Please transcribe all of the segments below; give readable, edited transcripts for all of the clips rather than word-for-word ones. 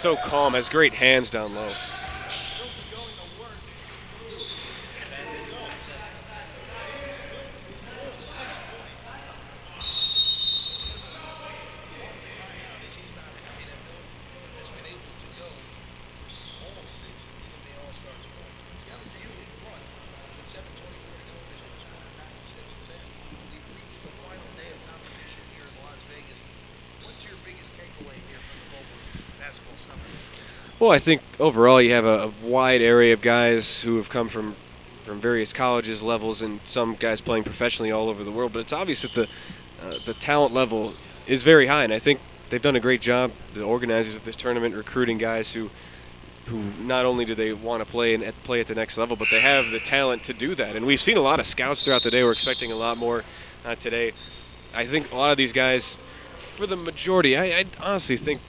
so calm, has great hands down low. Well, I think overall you have a wide area of guys who have come from various colleges, levels, and some guys playing professionally all over the world. But it's obvious that the talent level is very high, and I think they've done a great job, the organizers of this tournament, recruiting guys who not only do they want to play at the next level, but they have the talent to do that. And we've seen a lot of scouts throughout the day. We're expecting a lot more today. I think a lot of these guys, for the majority, I honestly think,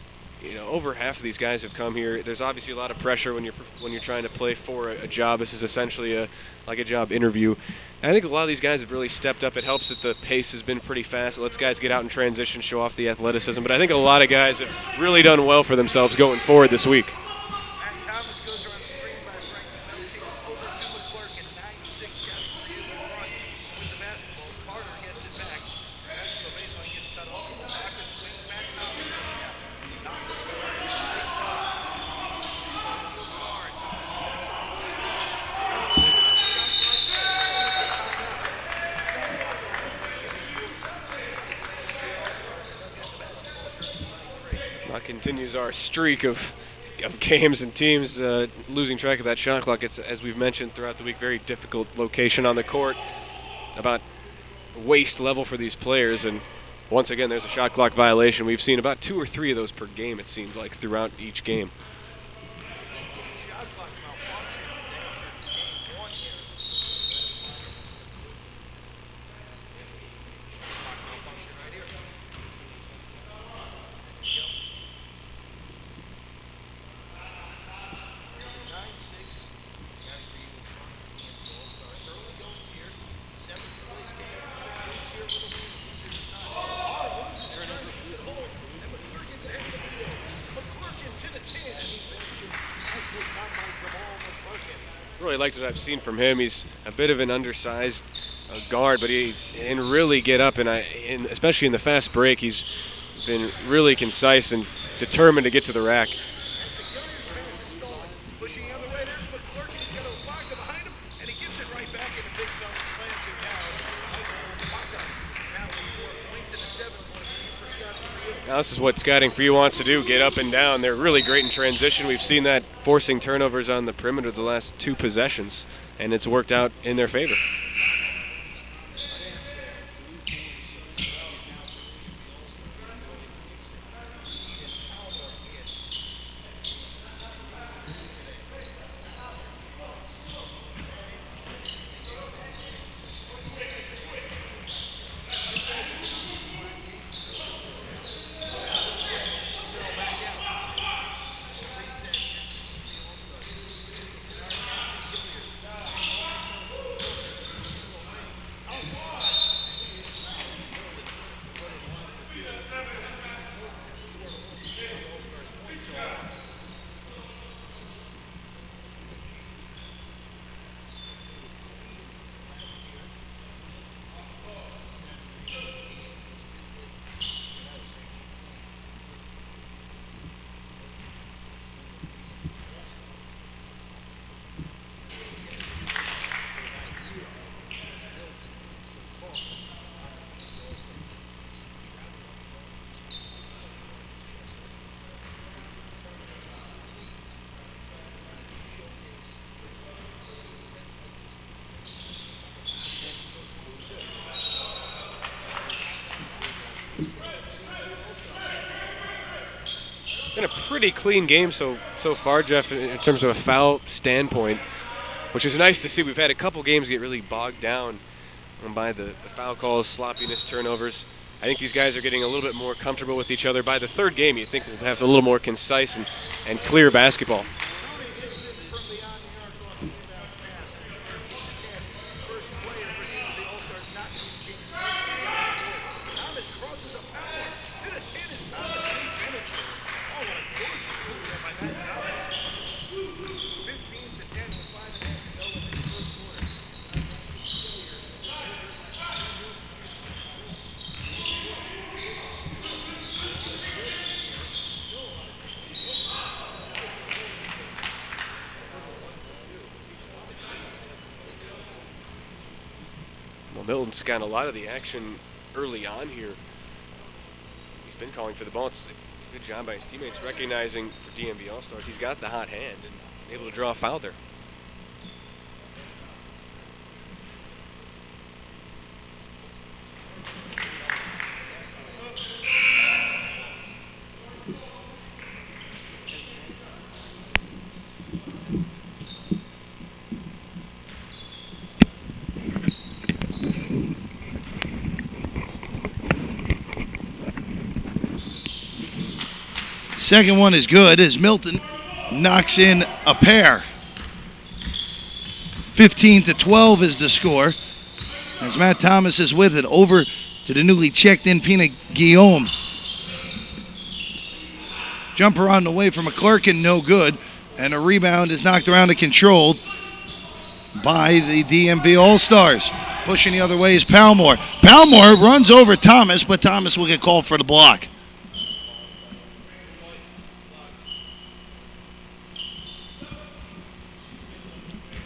over half of these guys have come here. There's obviously a lot of pressure when you're trying to play for a job. This is essentially like a job interview. And I think a lot of these guys have really stepped up. It helps that the pace has been pretty fast. It lets guys get out in transition, show off the athleticism. But I think a lot of guys have really done well for themselves going forward this week. Continues our streak of games and teams losing track of that shot clock. It's, as we've mentioned throughout the week, very difficult location on the court, about waist level for these players. And once again, there's a shot clock violation. We've seen about 2 or 3 of those per game, it seemed like, throughout each game. Really liked what I've seen from him. He's a bit of an undersized guard, but he can really get up, and especially in the fast break, he's been really concise and determined to get to the rack. Now this is what Scouting4u wants to do, get up and down. They're really great in transition. We've seen that forcing turnovers on the perimeter the last 2 possessions, and it's worked out in their favor. Been a pretty clean game so far, Jeff, in terms of a foul standpoint, which is nice to see. We've had a couple games get really bogged down by the foul calls, sloppiness, turnovers. I think these guys are getting a little bit more comfortable with each other. By the third game, you think we'll have a little more concise and clear basketball. Well, Milton's gotten a lot of the action early on here. He's been calling for the ball. It's a good job by his teammates recognizing for DMV All Stars he's got the hot hand and able to draw a foul there. Second one is good as Milton knocks in a pair. 15-12 is the score. As Matt Thomas is with it, over to the newly checked-in Pina Guillaume. Jumper on the way from McClurkin, no good. And a rebound is knocked around and controlled by the DMV All Stars. Pushing the other way is Palmore. Palmore runs over Thomas, but Thomas will get called for the block.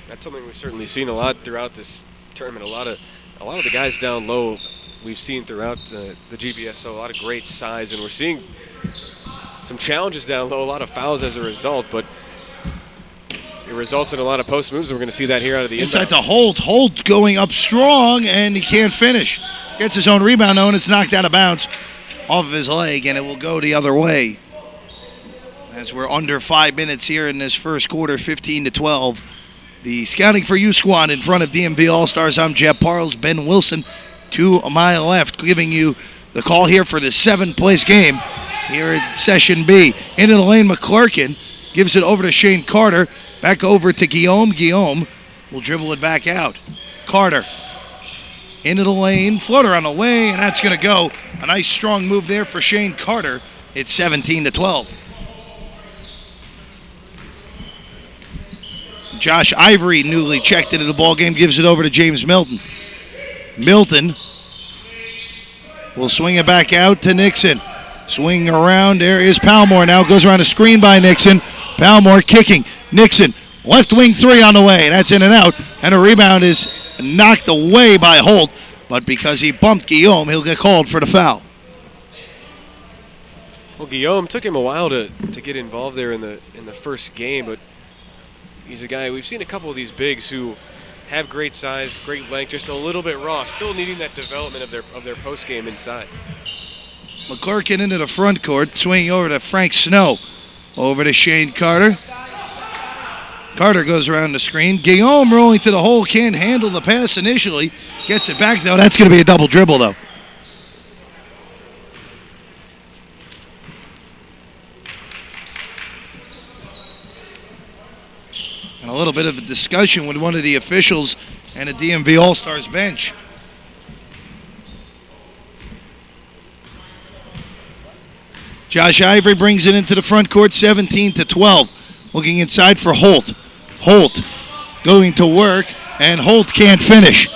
That's something we've certainly seen a lot throughout this tournament. A lot of the guys down low we've seen throughout the GBSO. A lot of great size, and we're seeing some challenges down low. A lot of fouls as a result, but it results in a lot of post moves. And we're going to see that here out of the inside inbounds. to Holt going up strong, and he can't finish. Gets his own rebound, though, and it's knocked out of bounds off of his leg, and it will go the other way. As we're under 5 minutes here in this first quarter, 15-12. The Scouting4u squad in front of DMV All Stars. I'm Jeff Parles. Ben Wilson to my left, giving you the call here for the 7th-place game here at Session B. Into the lane, McClurkin gives it over to Shane Carter. Back over to Guillaume. Guillaume will dribble it back out. Carter into the lane. Floater on the way, and that's going to go. A nice strong move there for Shane Carter. It's 17-12. Josh Ivory, newly checked into the ballgame, gives it over to James Milton. Milton will swing it back out to Nixon. Swing around, there is Palmore. Now goes around a screen by Nixon. Palmore kicking. Nixon, left wing three on the way. That's in and out. And a rebound is knocked away by Holt. But because he bumped Guillaume, he'll get called for the foul. Well, Guillaume took him a while to get involved there in the first game, but he's a guy, we've seen a couple of these bigs who have great size, great length, just a little bit raw, still needing that development of their post game inside. McClurkin into the front court, swinging over to Frank Snow. Over to Shane Carter. Carter goes around the screen. Guillaume rolling to the hole, can't handle the pass initially. Gets it back, though. That's going to be a double dribble, though. And a little bit of a discussion with one of the officials and a DMV All Stars bench. Josh Ivory brings it into the front court, 17-12. Looking inside for Holt. Holt going to work, and Holt can't finish.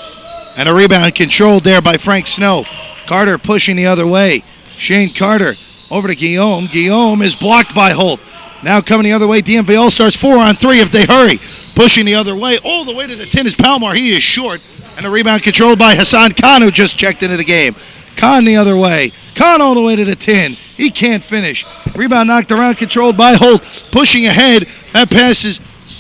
And a rebound controlled there by Frank Snow. Carter pushing the other way. Shane Carter over to Guillaume. Guillaume is blocked by Holt. Now coming the other way, DMV All Stars 4-on-3 if they hurry. Pushing the other way, all the way to the 10 is Palmore. He is short. And a rebound controlled by Hassan Khan, who just checked into the game. Khan the other way. Khan all the way to the 10. He can't finish. Rebound knocked around, controlled by Holt. Pushing ahead. That pass is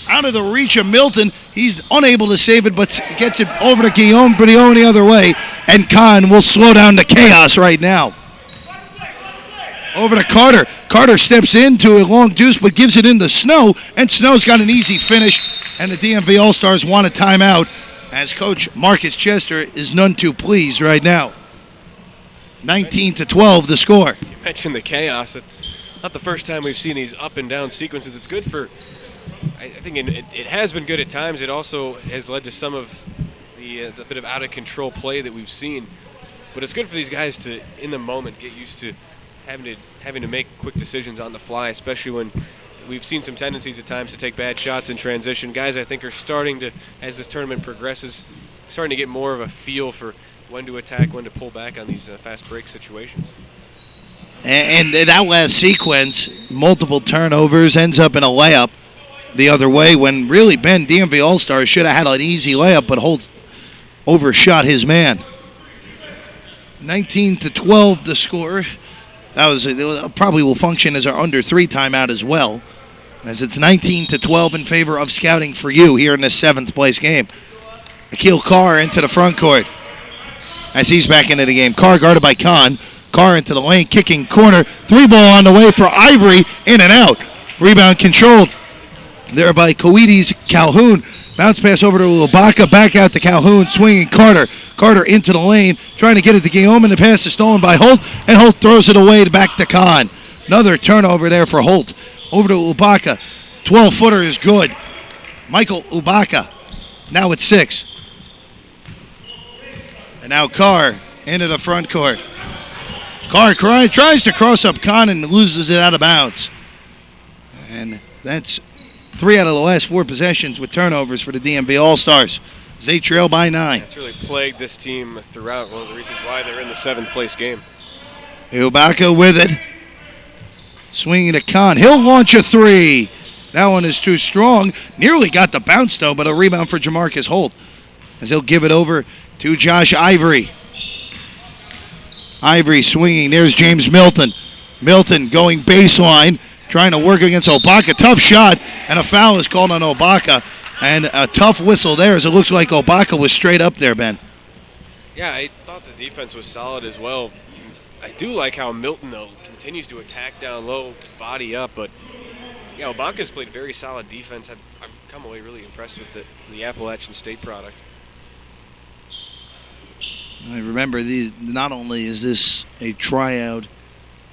out of the reach of Milton. He's unable to save it, but gets it over to Guillaume. Guillaume the other way. And Khan will slow down the chaos right now. Over to Carter. Carter steps into a long deuce, but gives it into Snow. And Snow's got an easy finish. And the DMV All Stars want a timeout, as Coach Marcus Chester is none too pleased right now. 19-12 the score. You mentioned the chaos. It's not the first time we've seen these up and down sequences. It's good for, I think it has been good at times. It also has led to some of the bit of out of control play that we've seen. But it's good for these guys to, in the moment, get used to having to make quick decisions on the fly, especially when we've seen some tendencies at times to take bad shots in transition. Guys, I think, are starting to, as this tournament progresses, starting to get more of a feel for when to attack, when to pull back on these fast break situations. And that last sequence, multiple turnovers, ends up in a layup the other way when really, Ben, DMV All-Stars should have had an easy layup, but Holt overshot his man. 19-12 the score. That probably will function as our under 3 timeout as well, as it's 19-12 in favor of Scouting4u here in the 7th place game. Akil Carr into the front court as he's back into the game. Carr guarded by Khan. Carr into the lane, kicking corner. 3-ball on the way for Ivory, in and out. Rebound controlled there by Coedes Calhoun. Bounce pass over to Ubaka, back out to Calhoun, swinging Carter. Carter into the lane, trying to get it to Guillaume, and the pass is stolen by Holt, and Holt throws it away back to Khan. Another turnover there for Holt. Over to Ubaka. 12-footer is good. Michael Ubaka. Now it's 6. And now Carr into the front court. Carr tries to cross up Khan and loses it out of bounds. And that's 3 out of the last 4 possessions with turnovers for the DMV All Stars. They trail by 9. It's really plagued this team throughout. One of the reasons why they're in the 7th place game. Ubaka with it. Swinging to Khan. He'll launch a 3. That one is too strong. Nearly got the bounce, though, but a rebound for Jamarcus Holt, as he'll give it over to Josh Ivory. Ivory swinging. There's James Milton. Milton going baseline, trying to work against Ubaka. Tough shot, and a foul is called on Ubaka. And a tough whistle there, as it looks like Ubaka was straight up there, Ben. Yeah, I thought the defense was solid as well. I do like how Milton, though, continues to attack down low, body up. But, yeah, Ubaka's played very solid defense. I've come away really impressed with the Appalachian State product. I remember, not only is this a tryout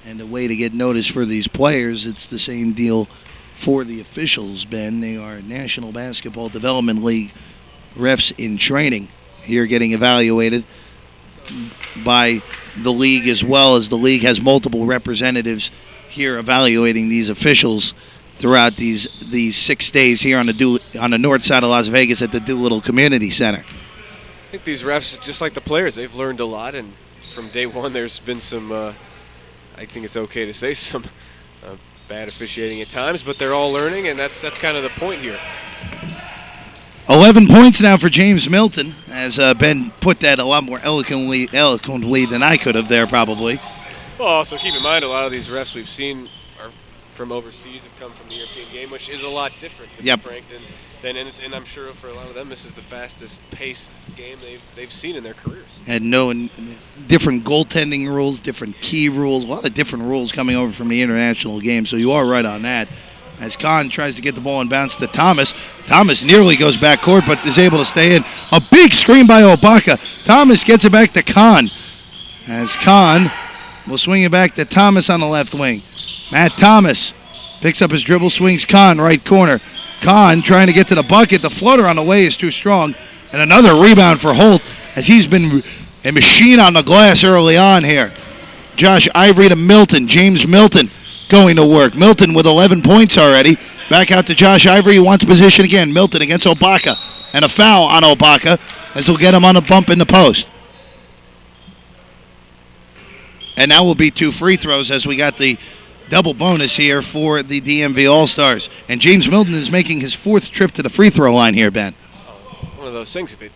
and a way to get notice for these players, it's the same deal for the officials, Ben. They are National Basketball Development League refs in training here, getting evaluated by the league, as well as the league has multiple representatives here evaluating these officials throughout these 6 days here on the north side of Las Vegas at the Doolittle Community Center. I think these refs, just like the players, they've learned a lot, and from day one there's been some, I think it's okay to say, some bad officiating at times, but they're all learning, and that's kind of the point here. 11 points now for James Milton, as Ben put that a lot more eloquently than I could have there, probably. Well, also keep in mind, a lot of these refs we've seen are from overseas, have come from the European game, which is a lot different, to be frank, and I'm sure for a lot of them this is the fastest paced game they've seen in their careers. And different goaltending rules, different key rules, a lot of different rules coming over from the international game, so you are right on that. As Khan tries to get the ball and bounce to Thomas. Thomas nearly goes backcourt, but is able to stay in. A big screen by Ubaka. Thomas gets it back to Khan, as Khan will swing it back to Thomas on the left wing. Matt Thomas picks up his dribble, swings Khan right corner. Khan trying to get to the bucket. The floater on the way is too strong. And another rebound for Holt, as he's been a machine on the glass early on here. Josh Ivory to Milton. James Milton going to work. Milton with 11 points already. Back out to Josh Ivory. He wants position again. Milton against Ubaka. And a foul on Ubaka, as he'll get him on a bump in the post. And now will be 2 free throws, as we got the double bonus here for the DMV All Stars. And James Milton is making his 4th trip to the free throw line here, Ben. One of those things, if it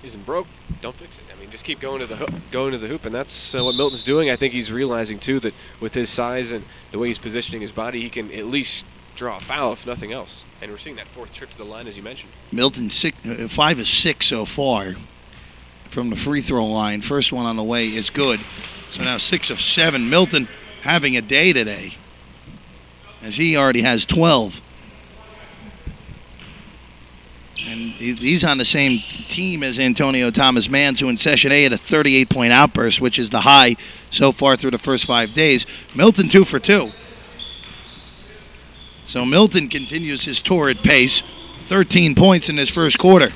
isn't broke, don't fix it. I mean, just keep going to the hoop, and that's what Milton's doing. I think he's realizing, too, that with his size and the way he's positioning his body, he can at least draw a foul, if nothing else. And we're seeing that 4th trip to the line, as you mentioned. Milton 5 of 6 so far from the free throw line. First one on the way is good. So now 6 of 7. Milton having a day today, as he already has 12. And he's on the same team as Antonio Thomas Mans, who in Session A had a 38-point outburst, which is the high so far through the first 5 days. Milton 2 for 2. So Milton continues his torrid pace. 13 points in his first quarter.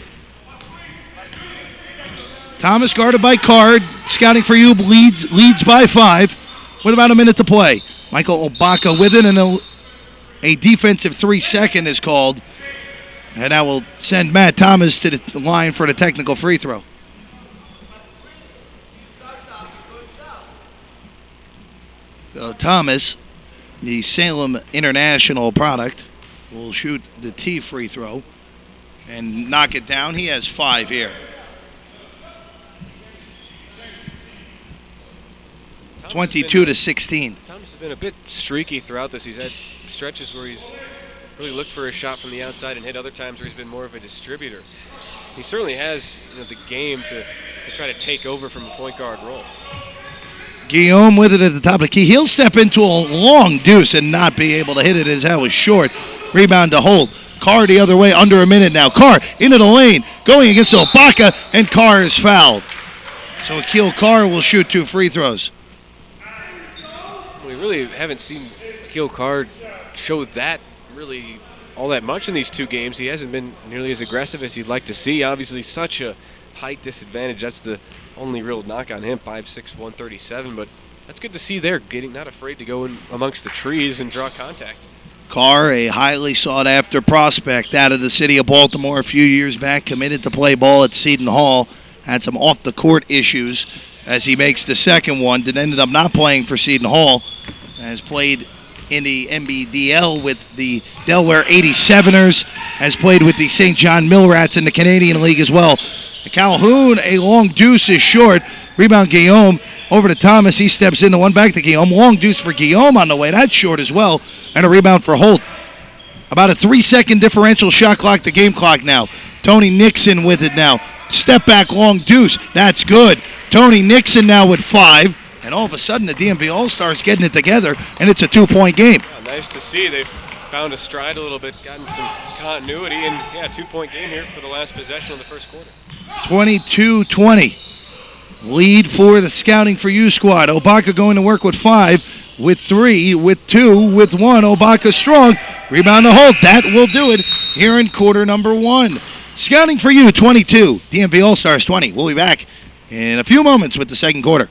Thomas guarded by Card. Scouting4u leads by 5 with about a minute to play. Michael Ubaka with it, and a defensive 3-second is called. And that will send Matt Thomas to the line for the technical free throw. Thomas, the Salem International product, will shoot the T free throw and knock it down. He has 5 here. 22-16. Thomas has been a bit streaky throughout this. He's had stretches where he's really looked for a shot from the outside and hit other times where he's been more of a distributor. He certainly has the game to try to take over from a point guard role. Guillaume with it at the top of the key. He'll step into a long deuce and not be able to hit it as that was short. Rebound to Holt. Carr the other way, under a minute now. Carr into the lane, going against Obaka, and Carr is fouled. So Akil Carr will shoot 2 free throws. We really haven't seen Akil Carr show that really all that much in these 2 games. He hasn't been nearly as aggressive as you'd like to see. Obviously, such a height disadvantage. That's the only real knock on him, 5'6", 137. But that's good to see there, not afraid to go in amongst the trees and draw contact. Carr, a highly sought-after prospect out of the city of Baltimore a few years back, committed to play ball at Seton Hall. Had some off-the-court issues as he makes the second one. That ended up not playing for Seton Hall. Has played in the NBDL with the Delaware 87ers. Has played with the St. John Millrats in the Canadian League as well. Calhoun, a long deuce is short. Rebound Guillaume over to Thomas. He steps in the one back to Guillaume. Long deuce for Guillaume on the way. That's short as well. And a rebound for Holt. About a 3-second differential shot clock to game clock now. Tony Nixon with it now. Step back long deuce. That's good. Tony Nixon now with 5. And all of a sudden the DMV All Stars getting it together, and it's a 2-point game. Yeah, nice to see. They've found a stride a little bit, gotten some continuity, and 2-point game here for the last possession of the first quarter. 22-20. Lead for the Scouting4u squad. Obaka going to work with 5, with 3, with 2, with 1. Obaka strong. Rebound to Holt. That will do it here in quarter number 1. Scouting4u 22, DMV All Stars 20. We'll be back in a few moments with the second quarter.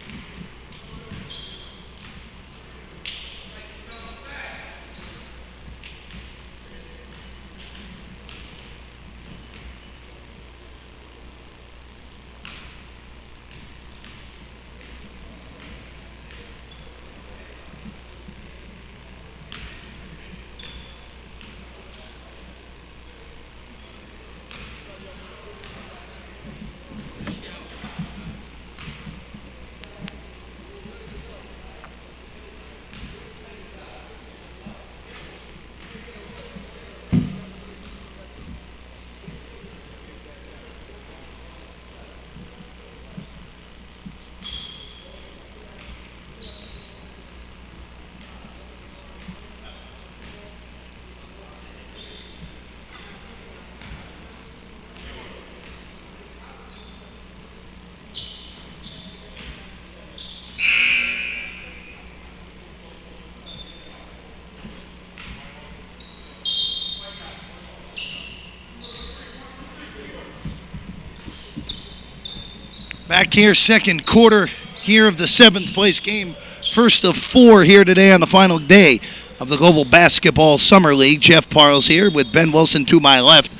Back here, second quarter here of the 7th place game. First of 4 here today on the final day of the Global Basketball Summer League. Jeff Parles here with Ben Wilson to my left.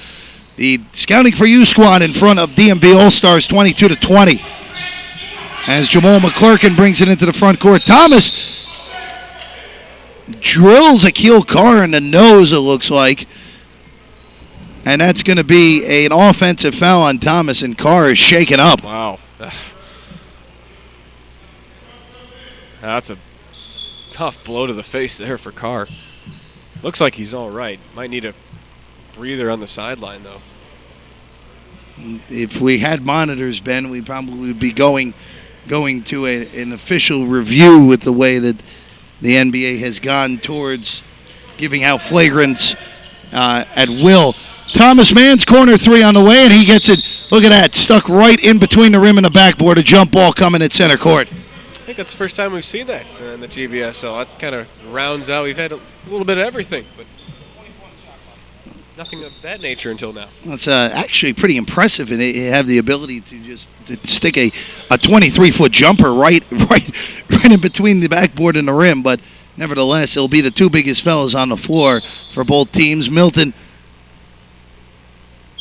The Scouting4u squad in front of DMV All Stars 22-20. As Jamal McClurkin brings it into the front court. Thomas drills Akil Carr in the nose, it looks like. And that's going to be an offensive foul on Thomas, and Carr is shaken up. Wow. That's a tough blow to the face there for Carr. Looks like he's all right. Might need a breather on the sideline, though. If we had monitors, Ben, we probably would be going to an official review with the way that the NBA has gone towards giving out flagrants at will. Thomas Mann's corner 3 on the way, and he gets it. Look at that, stuck right in between the rim and the backboard. A jump ball coming at center court. I think that's the first time we've seen that in the GBSL. That kind of rounds out. We've had a little bit of everything, but nothing of that nature until now. That's actually pretty impressive, and they have the ability to stick a 23-foot jumper right in between the backboard and the rim. But nevertheless, it'll be the 2 biggest fellas on the floor for both teams. Milton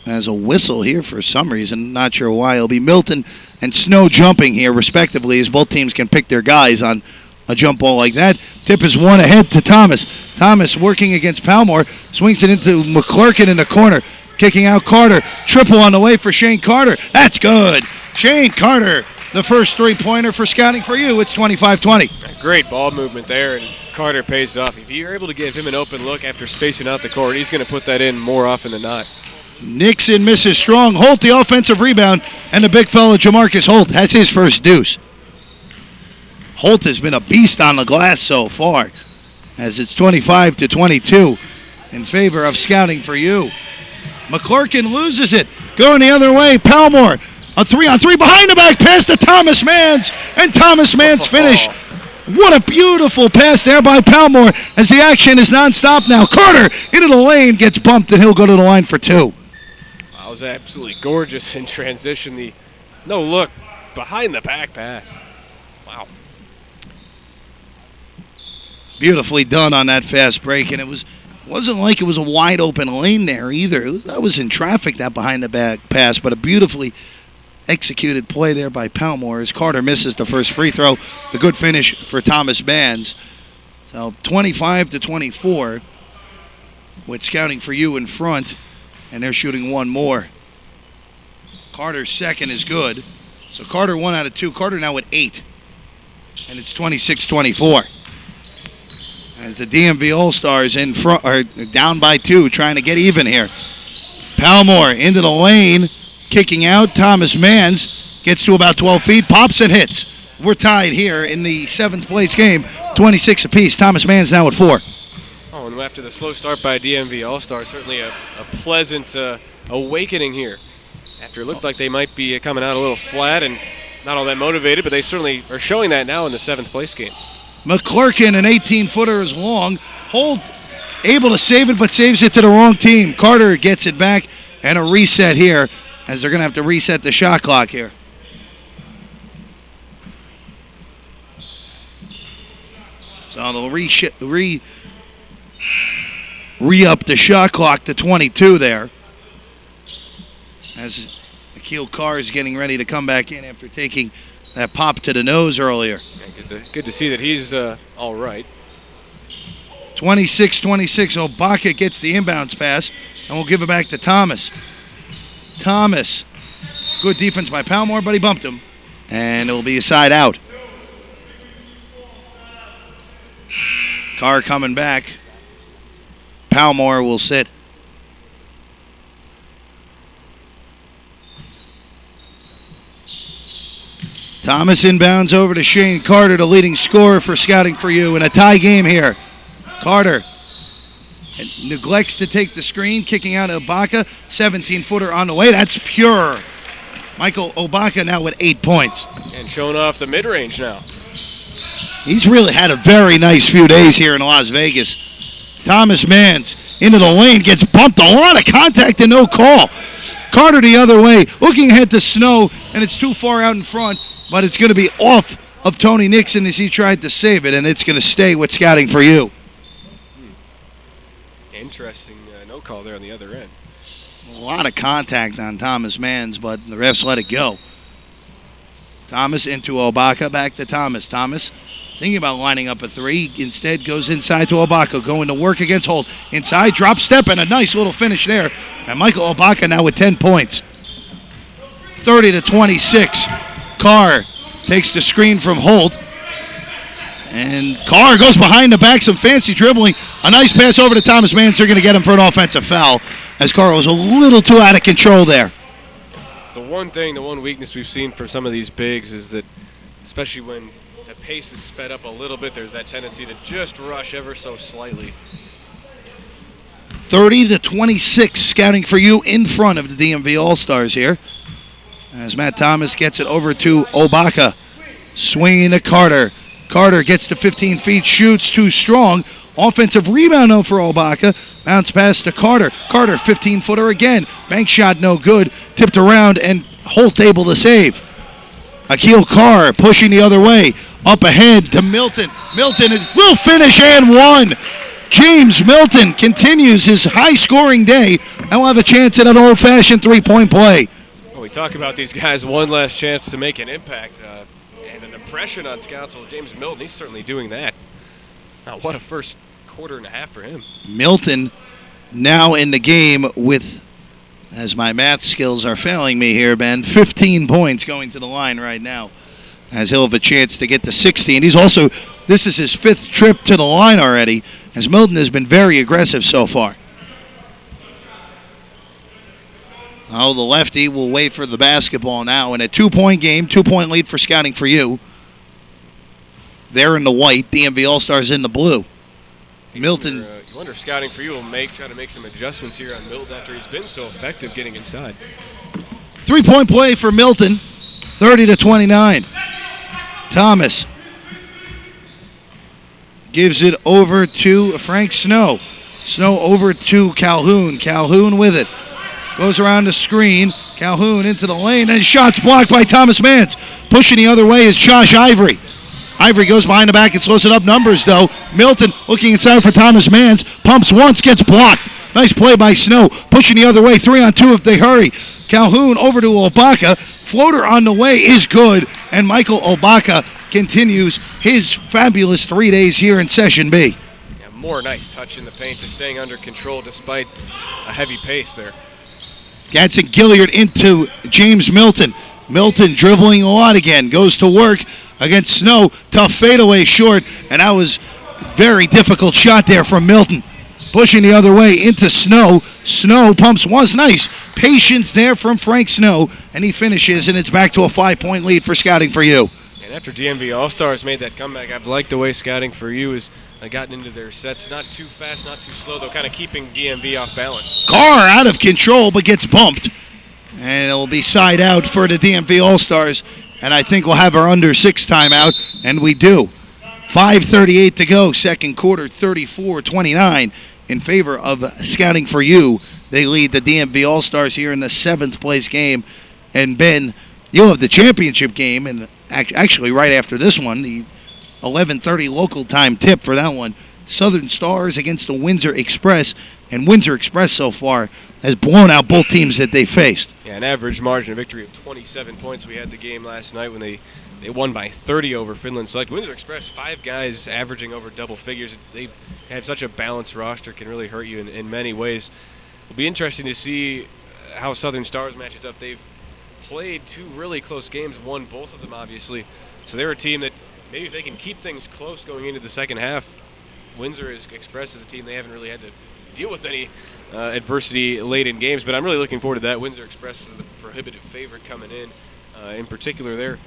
has a whistle here for some reason. Not sure why. It'll be Milton and Snow jumping here, respectively, as both teams can pick their guys on a jump ball like that. Tip is 1 ahead to Thomas. Thomas working against Palmore. Swings it into McClurkin in the corner. Kicking out Carter. Triple on the way for Shane Carter. That's good. Shane Carter the first three-pointer for Scouting4u. It's 25-20. Great ball movement there, and Carter pays off. If you're able to give him an open look after spacing out the court, he's going to put that in more often than not. Nixon misses strong. Holt the offensive rebound, and the big fella Jamarcus Holt has his first deuce. Holt has been a beast on the glass so far, as it's 25-22 in favor of Scouting4u. McClurkin loses it. Going the other way, Palmore. A 3-on-3 behind the back pass to Thomas Manns, and Thomas Manns finish. What a beautiful pass there by Palmore, as the action is nonstop now. Carter into the lane, gets bumped, and he'll go to the line for two. That was absolutely gorgeous in transition. The no look behind the back pass. Wow. Beautifully done on that fast break, and it wasn't like it was a wide open lane there either. That was in traffic, that behind the back pass, but a beautifully executed play there by Palmore as Carter misses the first free throw. The good finish for Thomas Manns. So 25-24 with Scouting4u in front, and they're shooting one more. Carter's second is good. So Carter 1 out of 2. Carter now at 8. And it's 26-24. As the DMV All Stars in front are down by 2, trying to get even here. Palmore into the lane. Kicking out, Thomas Manns gets to about 12 feet, pops and hits. We're tied here in the 7th place game, 26 apiece. Thomas Manns now at 4. Oh, and after the slow start by DMV All Stars, certainly a pleasant awakening here. After it looked like they might be coming out a little flat and not all that motivated, but they certainly are showing that now in the 7th place game. McClurkin, an 18-footer, is long. Holt able to save it, but saves it to the wrong team. Carter gets it back, and a reset here, as they're going to have to reset the shot clock here. So they'll re-up the shot clock to 22 there, as Akil Carr is getting ready to come back in after taking that pop to the nose earlier. Yeah, good to see that he's all right. 26-26, Obaka gets the inbounds pass, and we'll give it back to Thomas. Thomas, good defense by Palmore, but he bumped him, and it will be a side out. Carr coming back. Palmore will sit. Thomas inbounds over to Shane Carter, the leading scorer for Scouting4u, in a tie game here. Carter neglects to take the screen, kicking out Obaka. 17-footer on the way. That's pure. Michael Obaka now with 8 points. And showing off the mid-range now. He's really had a very nice few days here in Las Vegas. Thomas Manns into the lane, gets bumped. A lot of contact and no call. Carter the other way, looking ahead to Snow, and it's too far out in front, but it's going to be off of Tony Nixon as he tried to save it, and it's going to stay with Scouting4u. Interesting no call there on the other end. A lot of contact on Thomas Manns, but the refs let it go. Thomas into Obaka, back to Thomas. Thomas thinking about lining up a three, instead goes inside to Obaka, going to work against Holt. Inside, drop step, and a nice little finish there. And Michael Obaka now with 10 points. 30-26. Carr takes the screen from Holt. And Carr goes behind the back, some fancy dribbling. A nice pass over to Thomas Manns. They're going to get him for an offensive foul, as Carr was a little too out of control there. It's the one weakness we've seen for some of these bigs is that, especially when the pace is sped up a little bit, there's that tendency to just rush ever so slightly. 30-26, Scouting4u in front of the DMV All Stars here, as Matt Thomas gets it over to Obaka. Swinging to Carter. Carter gets to 15 feet, shoots too strong. Offensive rebound though for Obaka. Bounce pass to Carter. Carter, 15-footer again. Bank shot no good. Tipped around and Holt able to save. Akil Carr pushing the other way. Up ahead to Milton. Milton will finish and one. James Milton continues his high-scoring day and will have a chance at an old-fashioned three-point play. Well, we talk about these guys one last chance to make an impact and an impression on scouts. Well, James Milton, he's certainly doing that. Now, what a first quarter and a half for him. Milton now in the game with, as my math skills are failing me here, Ben, 15 points going to the line right now. as he'll have a chance to get to 60. And this is his 5th trip to the line already, as Milton has been very aggressive so far. Oh, the lefty will wait for the basketball now. In a 2-point game, 2-point lead for Scouting4u. They're in the white, DMV All Stars in the blue. Milton. You wonder if Scouting4u will try to make some adjustments here on Milton after he's been so effective getting inside. 3-point play for Milton, 30-29. Thomas gives it over to Frank Snow. Snow over to Calhoun. Calhoun with it. Goes around the screen. Calhoun into the lane, and shots blocked by Thomas Mans. Pushing the other way is Josh Ivory. Ivory goes behind the back and slows it up numbers, though. Milton looking inside for Thomas Mans. Pumps once, gets blocked. Nice play by Snow. Pushing the other way, 3-on-2 if they hurry. Calhoun over to Obaka. Floater on the way is good, and Michael Obaka continues his fabulous 3 days here in Session B. Yeah, more nice touch in the paint, just staying under control despite a heavy pace there. Gadsden Gilliard into James Milton. Milton dribbling a lot again. Goes to work against Snow. Tough fadeaway short, and that was a very difficult shot there from Milton. Pushing the other way into Snow. Snow pumps once. Nice patience there from Frank Snow, and he finishes, and it's back to a 5-point lead for Scouting4u. And after DMV All Stars made that comeback, I've liked the way Scouting4u has gotten into their sets. Not too fast, not too slow, though, kind of keeping DMV off balance. Carr out of control, but gets bumped. And it'll be side out for the DMV All Stars. And I think we'll have our under 6 timeout, and we do. 5:38 to go, second quarter, 34-29 in favor of Scouting4u. They lead the DMV All Stars here in the 7th place game. And Ben, you'll have the championship game, and actually right after this one, the 11:30 local time tip for that one. Southern Stars against the Windsor Express, and Windsor Express so far has blown out both teams that they faced. Yeah, an average margin of victory of 27 points. We had the game last night when they won by 30 over Finland Select. Windsor Express, 5 guys averaging over double figures. They have such a balanced roster, can really hurt you in many ways. It'll be interesting to see how Southern Stars matches up. They've played 2 really close games, won both of them, obviously. So they're a team that maybe if they can keep things close going into the second half, Windsor Express is a team they haven't really had to deal with any adversity late in games. But I'm really looking forward to that. Windsor Express is the prohibitive favorite coming in. In particular, their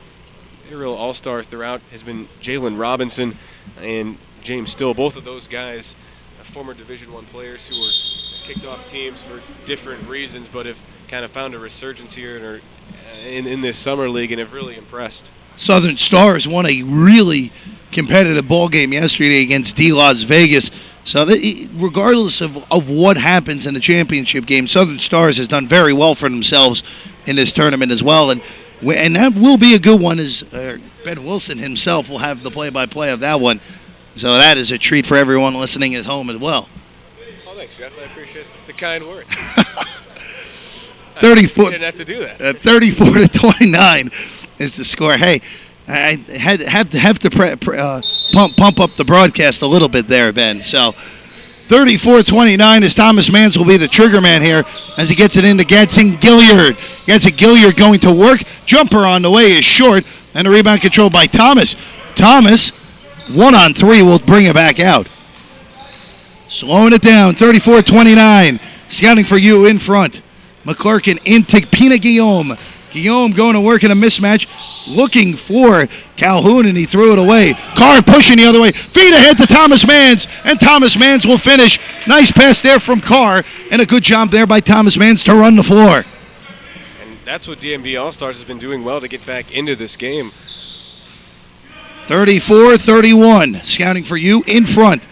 real all-star throughout has been Jalen Robinson and James Still. Both of those guys, former Division I players who were kicked off teams for different reasons, but have kind of found a resurgence here and are in this summer league and have really impressed. Southern Stars won a really competitive ball game yesterday against D Las Vegas. So regardless of what happens in the championship game, Southern Stars has done very well for themselves in this tournament as well. And that will be a good one, as Ben Wilson himself will have the play-by-play of that one. So that is a treat for everyone listening at home as well. Oh, thanks, Jeff. I appreciate the kind words. 34. You didn't have to do that. 34-29 is the score. Hey, I have to pump up the broadcast a little bit there, Ben. So 34-29 as Thomas Mans will be the trigger man here as he gets it into Gadsden Gilliard. Gadsden Gilliard going to work. Jumper on the way is short, and the rebound controlled by Thomas. Thomas, 1-on-3, will bring it back out. Slowing it down, 34-29. Scouting4u in front. McClarkin into Pina Guillaume. Guillaume going to work in a mismatch, looking for Calhoun, and he threw it away. Carr pushing the other way. Feed ahead to Thomas Mans, and Thomas Mans will finish. Nice pass there from Carr, and a good job there by Thomas Mans to run the floor. And that's what DMV All Stars has been doing well to get back into this game. 34-31. Scouting4u in front.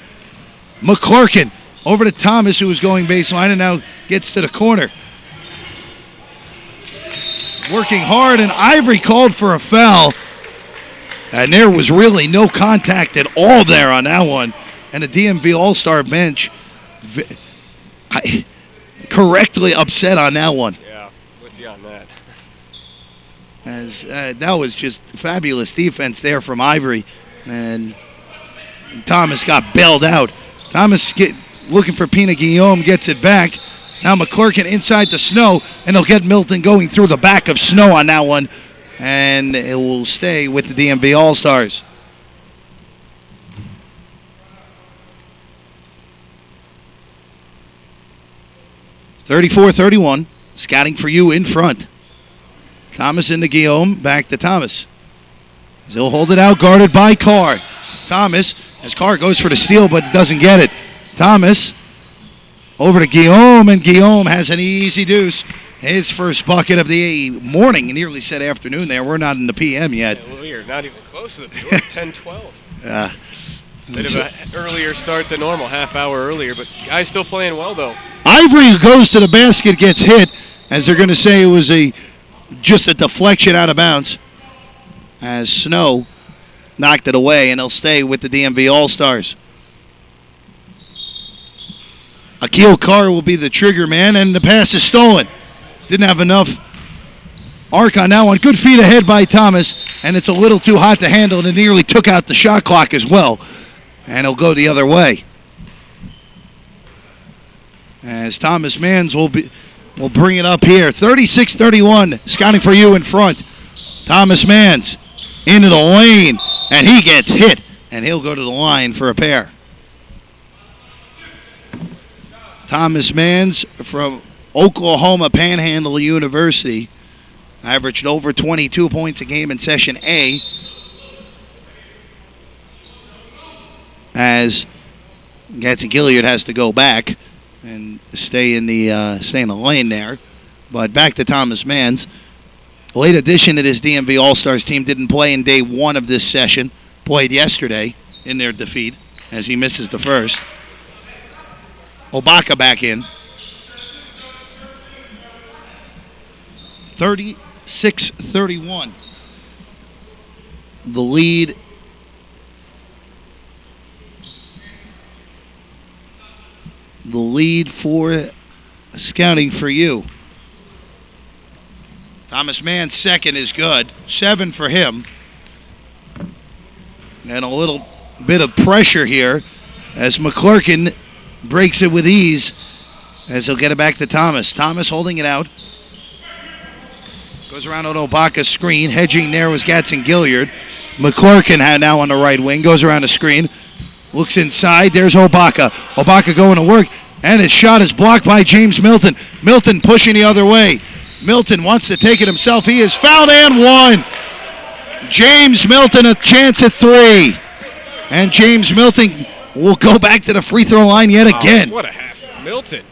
McClarkin over to Thomas, who was going baseline, and now gets to the corner. Working hard, and Ivory called for a foul. And there was really no contact at all there on that one. And the DMV All-Star bench correctly upset on that one. Yeah, with you on that. As that was just fabulous defense there from Ivory. And Thomas got bailed out. Thomas looking for Pina Guillaume, gets it back. Now McClarkin inside to Snow, and he'll get Milton going through the back of Snow on that one. and it will stay with the DMV All Stars. (34-31). Scouting4u in front. Thomas into Guillaume. Back to Thomas. He'll hold it out, guarded by Carr. Thomas, as Carr goes for the steal, but doesn't get it. Thomas over to Guillaume, and Guillaume has an easy deuce. His first bucket of the morning, nearly said afternoon there. We're not in the PM yet. Yeah, we are not even close to the PM. We're 10-12. Bit of an earlier start than normal, half hour earlier, but guys still playing well, though. Ivory, who goes to the basket, gets hit, as they're going to say it was just a deflection out of bounds, as Snow knocked it away, and he'll stay with the DMV All Stars. Akil Carr will be the trigger man, and the pass is stolen. Didn't have enough arc on that one. Good feet ahead by Thomas, and it's a little too hot to handle, and it nearly took out the shot clock as well. And he'll go the other way. As Thomas Mans will bring it up here. 36-31, Scouting4u in front. Thomas Mans into the lane, and he gets hit, and he'll go to the line for a pair. Thomas Mans from Oklahoma Panhandle University averaged over 22 points a game in Session A, as Gil Kidliyk has to go back and stay in the lane there. But back to Thomas Mans. Late addition to this DMV All Stars team, didn't play in day one of this session. Played yesterday in their defeat as he misses the first. Obaka back in. 36-31. The lead for Scouting4u. Thomas Mann's second is good. 7 for him. And a little bit of pressure here as McClurkin breaks it with ease as he'll get it back to Thomas. Thomas holding it out. Goes around on Obaka's screen. Hedging there was Gatson Gilliard. McClurkin now on the right wing. Goes around the screen. Looks inside. There's Obaka. Obaka going to work. And his shot is blocked by James Milton. Milton pushing the other way. Milton wants to take it himself. He is fouled and one. James Milton a chance at 3. And James Milton will go back to the free throw line yet again. What a half. Milton.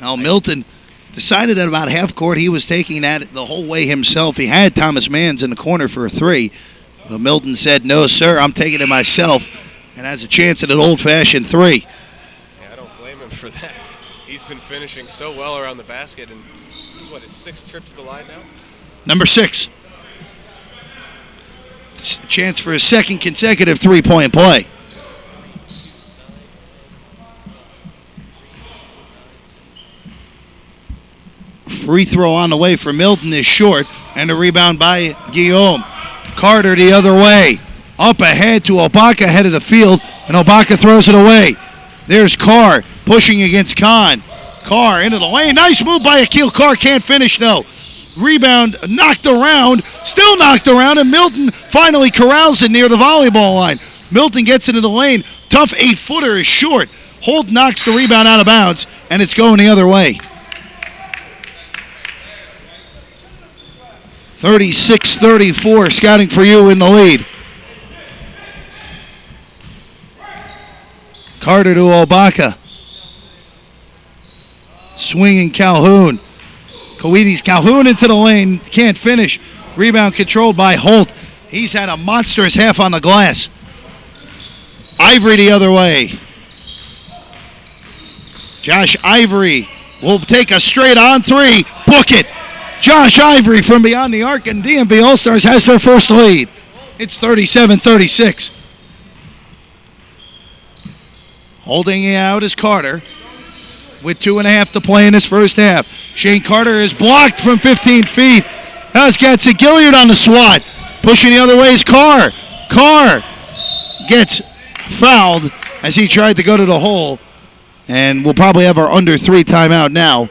Now Milton decided at about half court he was taking that the whole way himself. He had Thomas Mans in the corner for a 3. But Milton said, no, sir, I'm taking it myself. And has a chance at an old-fashioned 3. Yeah, I don't blame him for that. He's been finishing so well around the basket. And this is, what, his 6th trip to the line now? Number 6. Chance for a second consecutive three-point play. Free throw on the way for Milton is short, and a rebound by Guillaume. Carter the other way. Up ahead to Obaka, head of the field, and Obaka throws it away. There's Carr pushing against Khan. Carr into the lane. Nice move by Akil Carr. Can't finish, though. Rebound knocked around, still knocked around, and Milton finally corrals it near the volleyball line. Milton gets into the lane. Tough 8-footer is short. Holt knocks the rebound out of bounds, and it's going the other way. 36-34, Scouting4u in the lead. Carter to Obaka. Swinging Calhoun. Coedes Calhoun into the lane, can't finish. Rebound controlled by Holt. He's had a monstrous half on the glass. Ivory the other way. Josh Ivory will take a straight on 3. Book it. Josh Ivory from beyond the arc, and DMV All Stars has their first lead. It's 37-36. Holding it out is Carter with 2.5 to play in his first half. Shane Carter is blocked from 15 feet. That's Gatson Gilliard on the swat. Pushing the other way is Carr. Carr gets fouled as he tried to go to the hole. And we'll probably have our under 3 timeout now.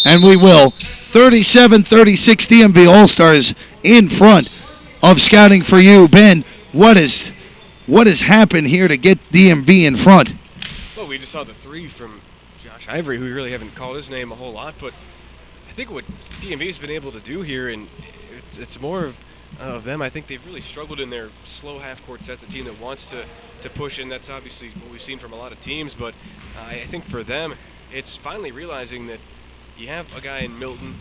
and we will. 37-36 DMV All Stars in front of Scouting4u. Ben, what has happened here to get DMV in front? Well, we just saw the three from Josh Ivory, who we really haven't called his name a whole lot, but I think what DMV's been able to do here, and it's more of them. I think they've really struggled in their slow half-court sets, a team that wants to push, and that's obviously what we've seen from a lot of teams, but I think for them, it's finally realizing that you have a guy in Milton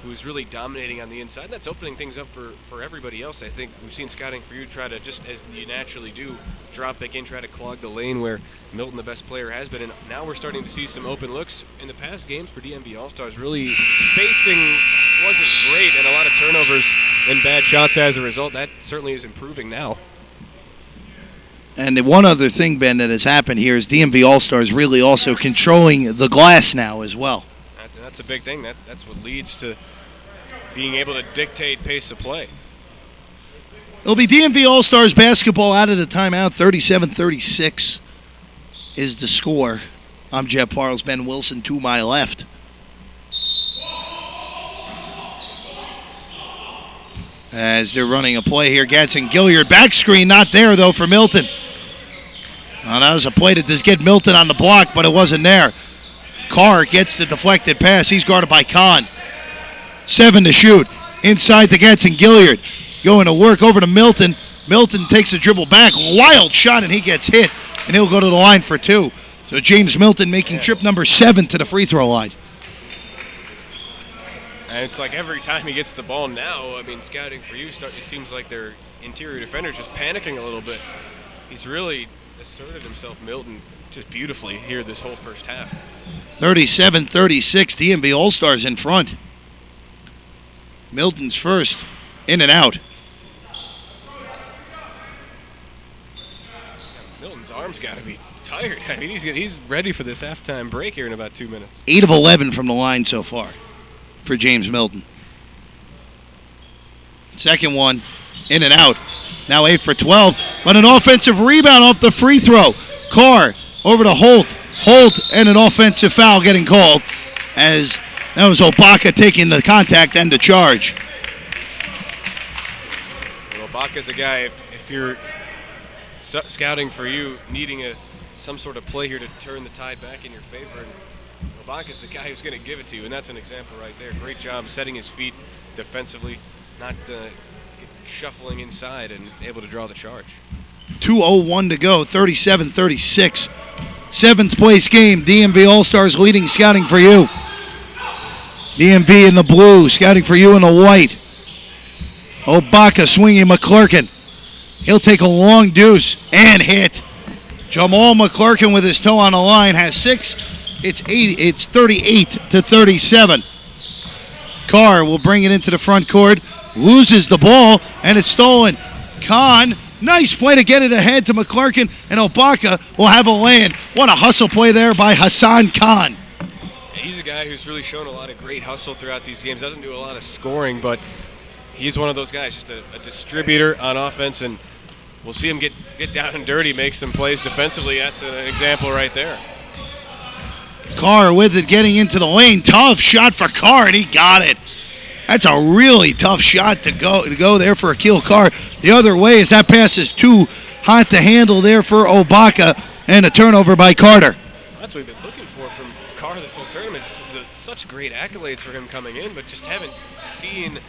who's really dominating on the inside, and that's opening things up for everybody else. I think we've seen Scouting4u try to, just as you naturally do, drop back in, try to clog the lane where Milton, the best player, has been, and now we're starting to see some open looks. In the past games for DMV All Stars, really spacing wasn't great, and a lot of turnovers and bad shots as a result. That certainly is improving now. And the one other thing, Ben, that has happened here is DMV All Stars really also controlling the glass now as well. That's a big thing. That's what leads to being able to dictate pace of play. It'll be DMV All Stars basketball out of the timeout. 37-36 is the score. I'm Jeff Parles, Ben Wilson to my left. As they're running a play here, Gadsden Gilliard. Back screen not there, though, for Milton. Well, that was a play to just get Milton on the block, but it wasn't there. Carr gets the deflected pass. He's guarded by Kahn. 7 to shoot. Inside to Gadsden Gilliard. Going to work over to Milton. Milton takes the dribble back. Wild shot, and he gets hit. And he'll go to the line for 2. So James Milton making trip number 7 to the free throw line. And it's like every time he gets the ball now, I mean, Scouting4u, it seems like their interior defender's just panicking a little bit. He's really asserted himself, Milton, just beautifully here this whole first half. 37-36, DMV All Stars in front. Milton's first, in and out. Milton's arms got to be tired. I mean, he's ready for this halftime break here in about 2 minutes. 8 of 11 from the line so far for James Milton. Second one, in and out. Now 8 for 12, but an offensive rebound off the free throw. Carr over to Holt. Holt and an offensive foul getting called as that was Obaka taking the contact and the charge. Well, Obaka's a guy, if you're Scouting4u needing some sort of play here to turn the tide back in your favor, and Obaka's the guy who's going to give it to you, and that's an example right there. Great job setting his feet defensively, not shuffling inside and able to draw the charge. 2:01 to go, 37-36. 7th place game, DMV All Stars leading Scouting4u. DMV in the blue, Scouting4u in the white. Obaka swinging McClurkin. He'll take a long deuce and hit. Jamal McClurkin with his toe on the line has 6. It's 38-37. Carr will bring it into the front court, loses the ball, and it's stolen. Kahn, nice play to get it ahead to McClurkin, and Obaka will have a lay-in. What a hustle play there by Hassan Khan. He's a guy who's really shown a lot of great hustle throughout these games. Doesn't do a lot of scoring, but he's one of those guys, just a distributor on offense, and we'll see him get down and dirty, make some plays defensively. That's an example right there. Carr with it, getting into the lane. Tough shot for Carr, and he got it. That's a really tough shot to go there for Akil Carr. The other way is that pass is too hot to handle there for Obaka, and a turnover by Carter. That's what we've been looking for from Carr this whole tournament. Such great accolades for him coming in, but just haven't seen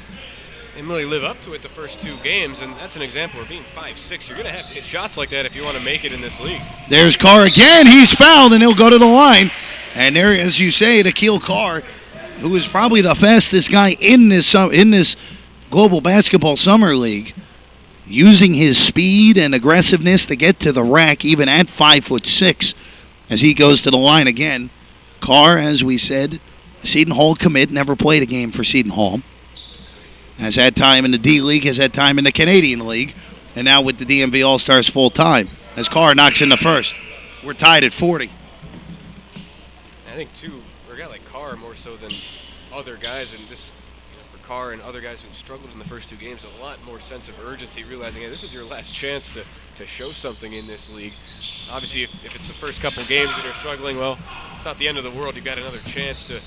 him really live up to it the first 2 games, and that's an example of being 5'6". You're going to have to hit shots like that if you want to make it in this league. There's Carr again. He's fouled, and he'll go to the line. And there, as you say, Akil Carr, who is probably the fastest guy in this Global Basketball Summer League, using his speed and aggressiveness to get to the rack, even at 5'6", as he goes to the line again. Carr, as we said, Seton Hall commit, never played a game for Seton Hall. Has had time in the D League, has had time in the Canadian League, and now with the DMV All Stars full time. As Carr knocks in the first, we're tied at 40. I think, too, for a guy like Carr, more so than other guys, and this, for Carr and other guys who struggled in the first 2 games, a lot more sense of urgency, realizing, hey, this is your last chance to show something in this league. Obviously, if it's the first couple games that are struggling, well, it's not the end of the world. You've got another chance to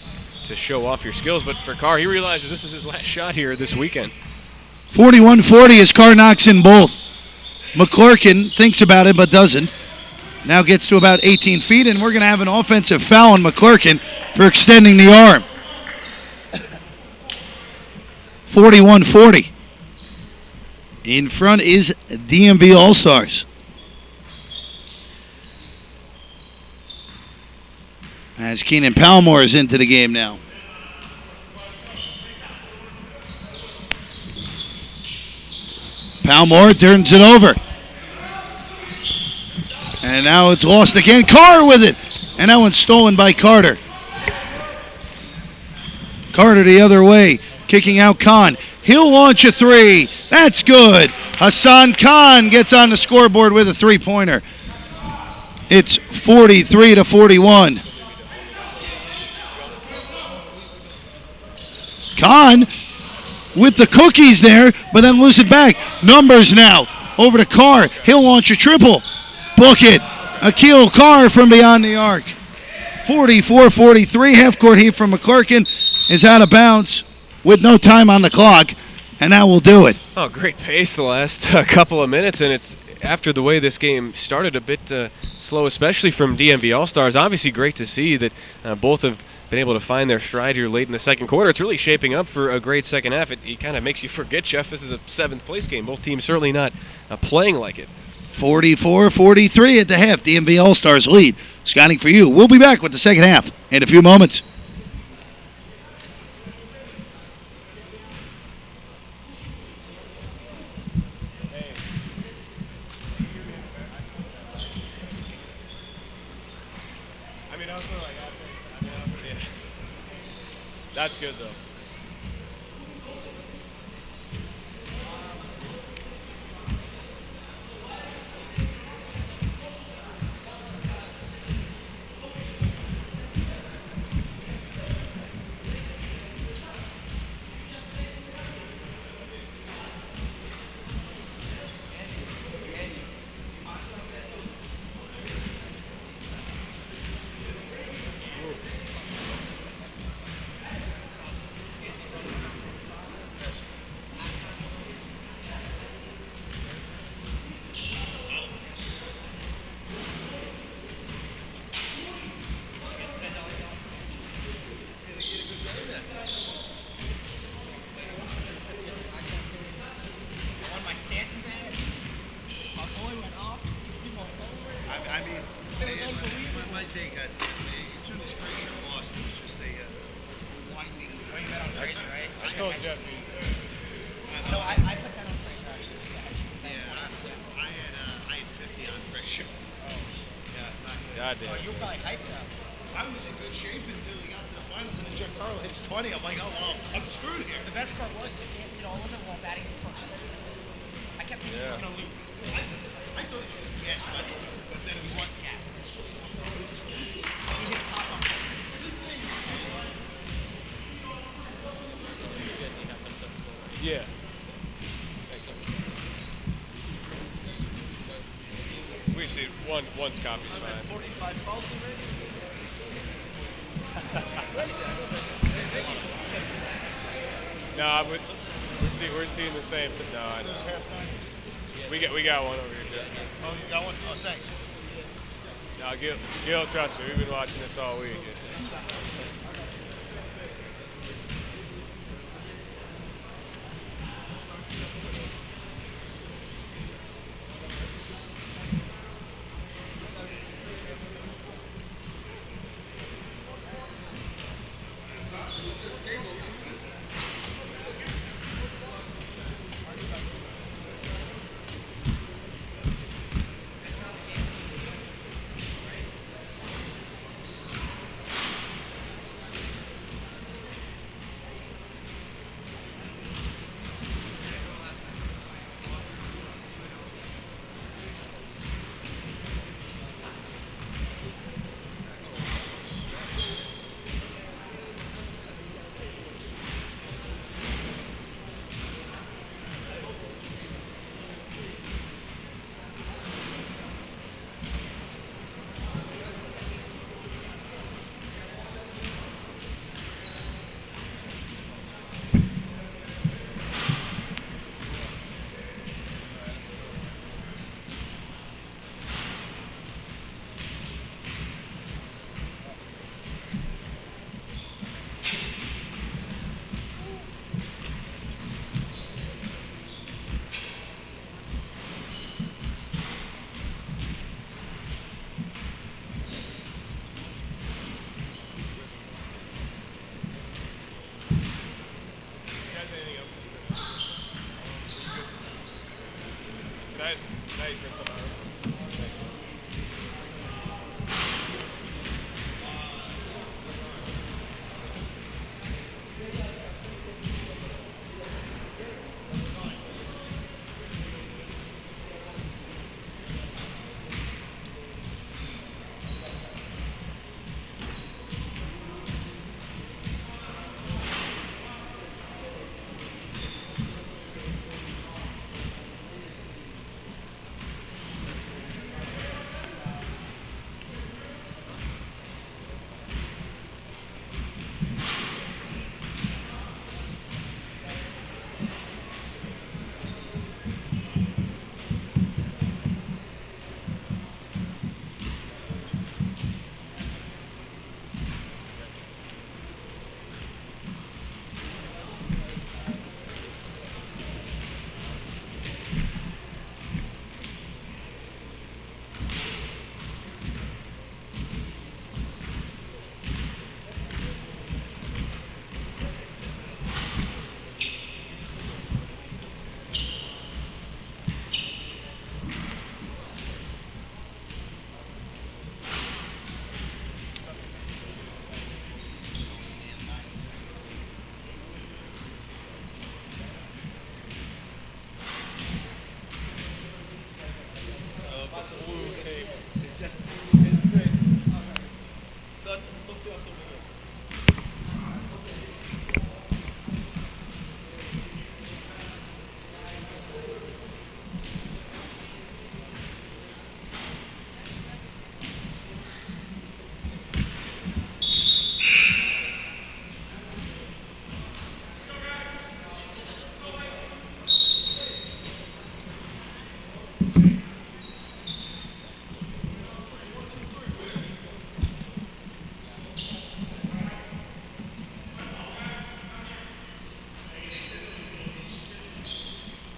to show off your skills. But for Carr, he realizes this is his last shot here this weekend. 41-40 as Carr knocks in both. McClurkin thinks about it but doesn't. Now gets to about 18 feet, and we're going to have an offensive foul on McClurkin for extending the arm. 41-40. In front is DMV All Stars. As Keenan Palmore is into the game now. Palmore turns it over. And now it's lost again. Carr with it. And that one's stolen by Carter. Carter the other way. Kicking out Khan. He'll launch a three. That's good. Hassan Khan gets on the scoreboard with a three-pointer. It's 43-41. Khan with the cookies there, but then lose it back. Numbers now. Over to Carr. He'll launch a triple. Book it. Akil Carr from beyond the arc. 44-43. Half-court heat from McClurkin is out of bounds with no time on the clock, and that will do it. Oh, great pace the last couple of minutes, and it's after the way this game started a bit slow, especially from DMV All Stars. Obviously great to see that both have been able to find their stride here late in the second quarter. It's really shaping up for a great second half. It kind of makes you forget, Jeff, this is a seventh-place game. Both teams certainly not playing like it. 44-43 at the half. DMV All Stars lead. Scouting4u. We'll be back with the second half in a few moments. That's good, though. You were probably hyped up. I was in good shape until we got to the finals, and then Jeff Carl hits 20. I'm like, oh, well, I'm screwed here. The best part was Stan did all of it while batting in first. I kept thinking he was going to lose. I thought it was gas money, but then it was gas. It's just so strong. He hit pop on purpose. Yeah. We see one's copy's fine. 45 fouls already? No, we're seeing the same. No, I know. We got one over here, Jeff. Oh, you got one? Oh, thanks. No, Gil, trust me, we've been watching this all week.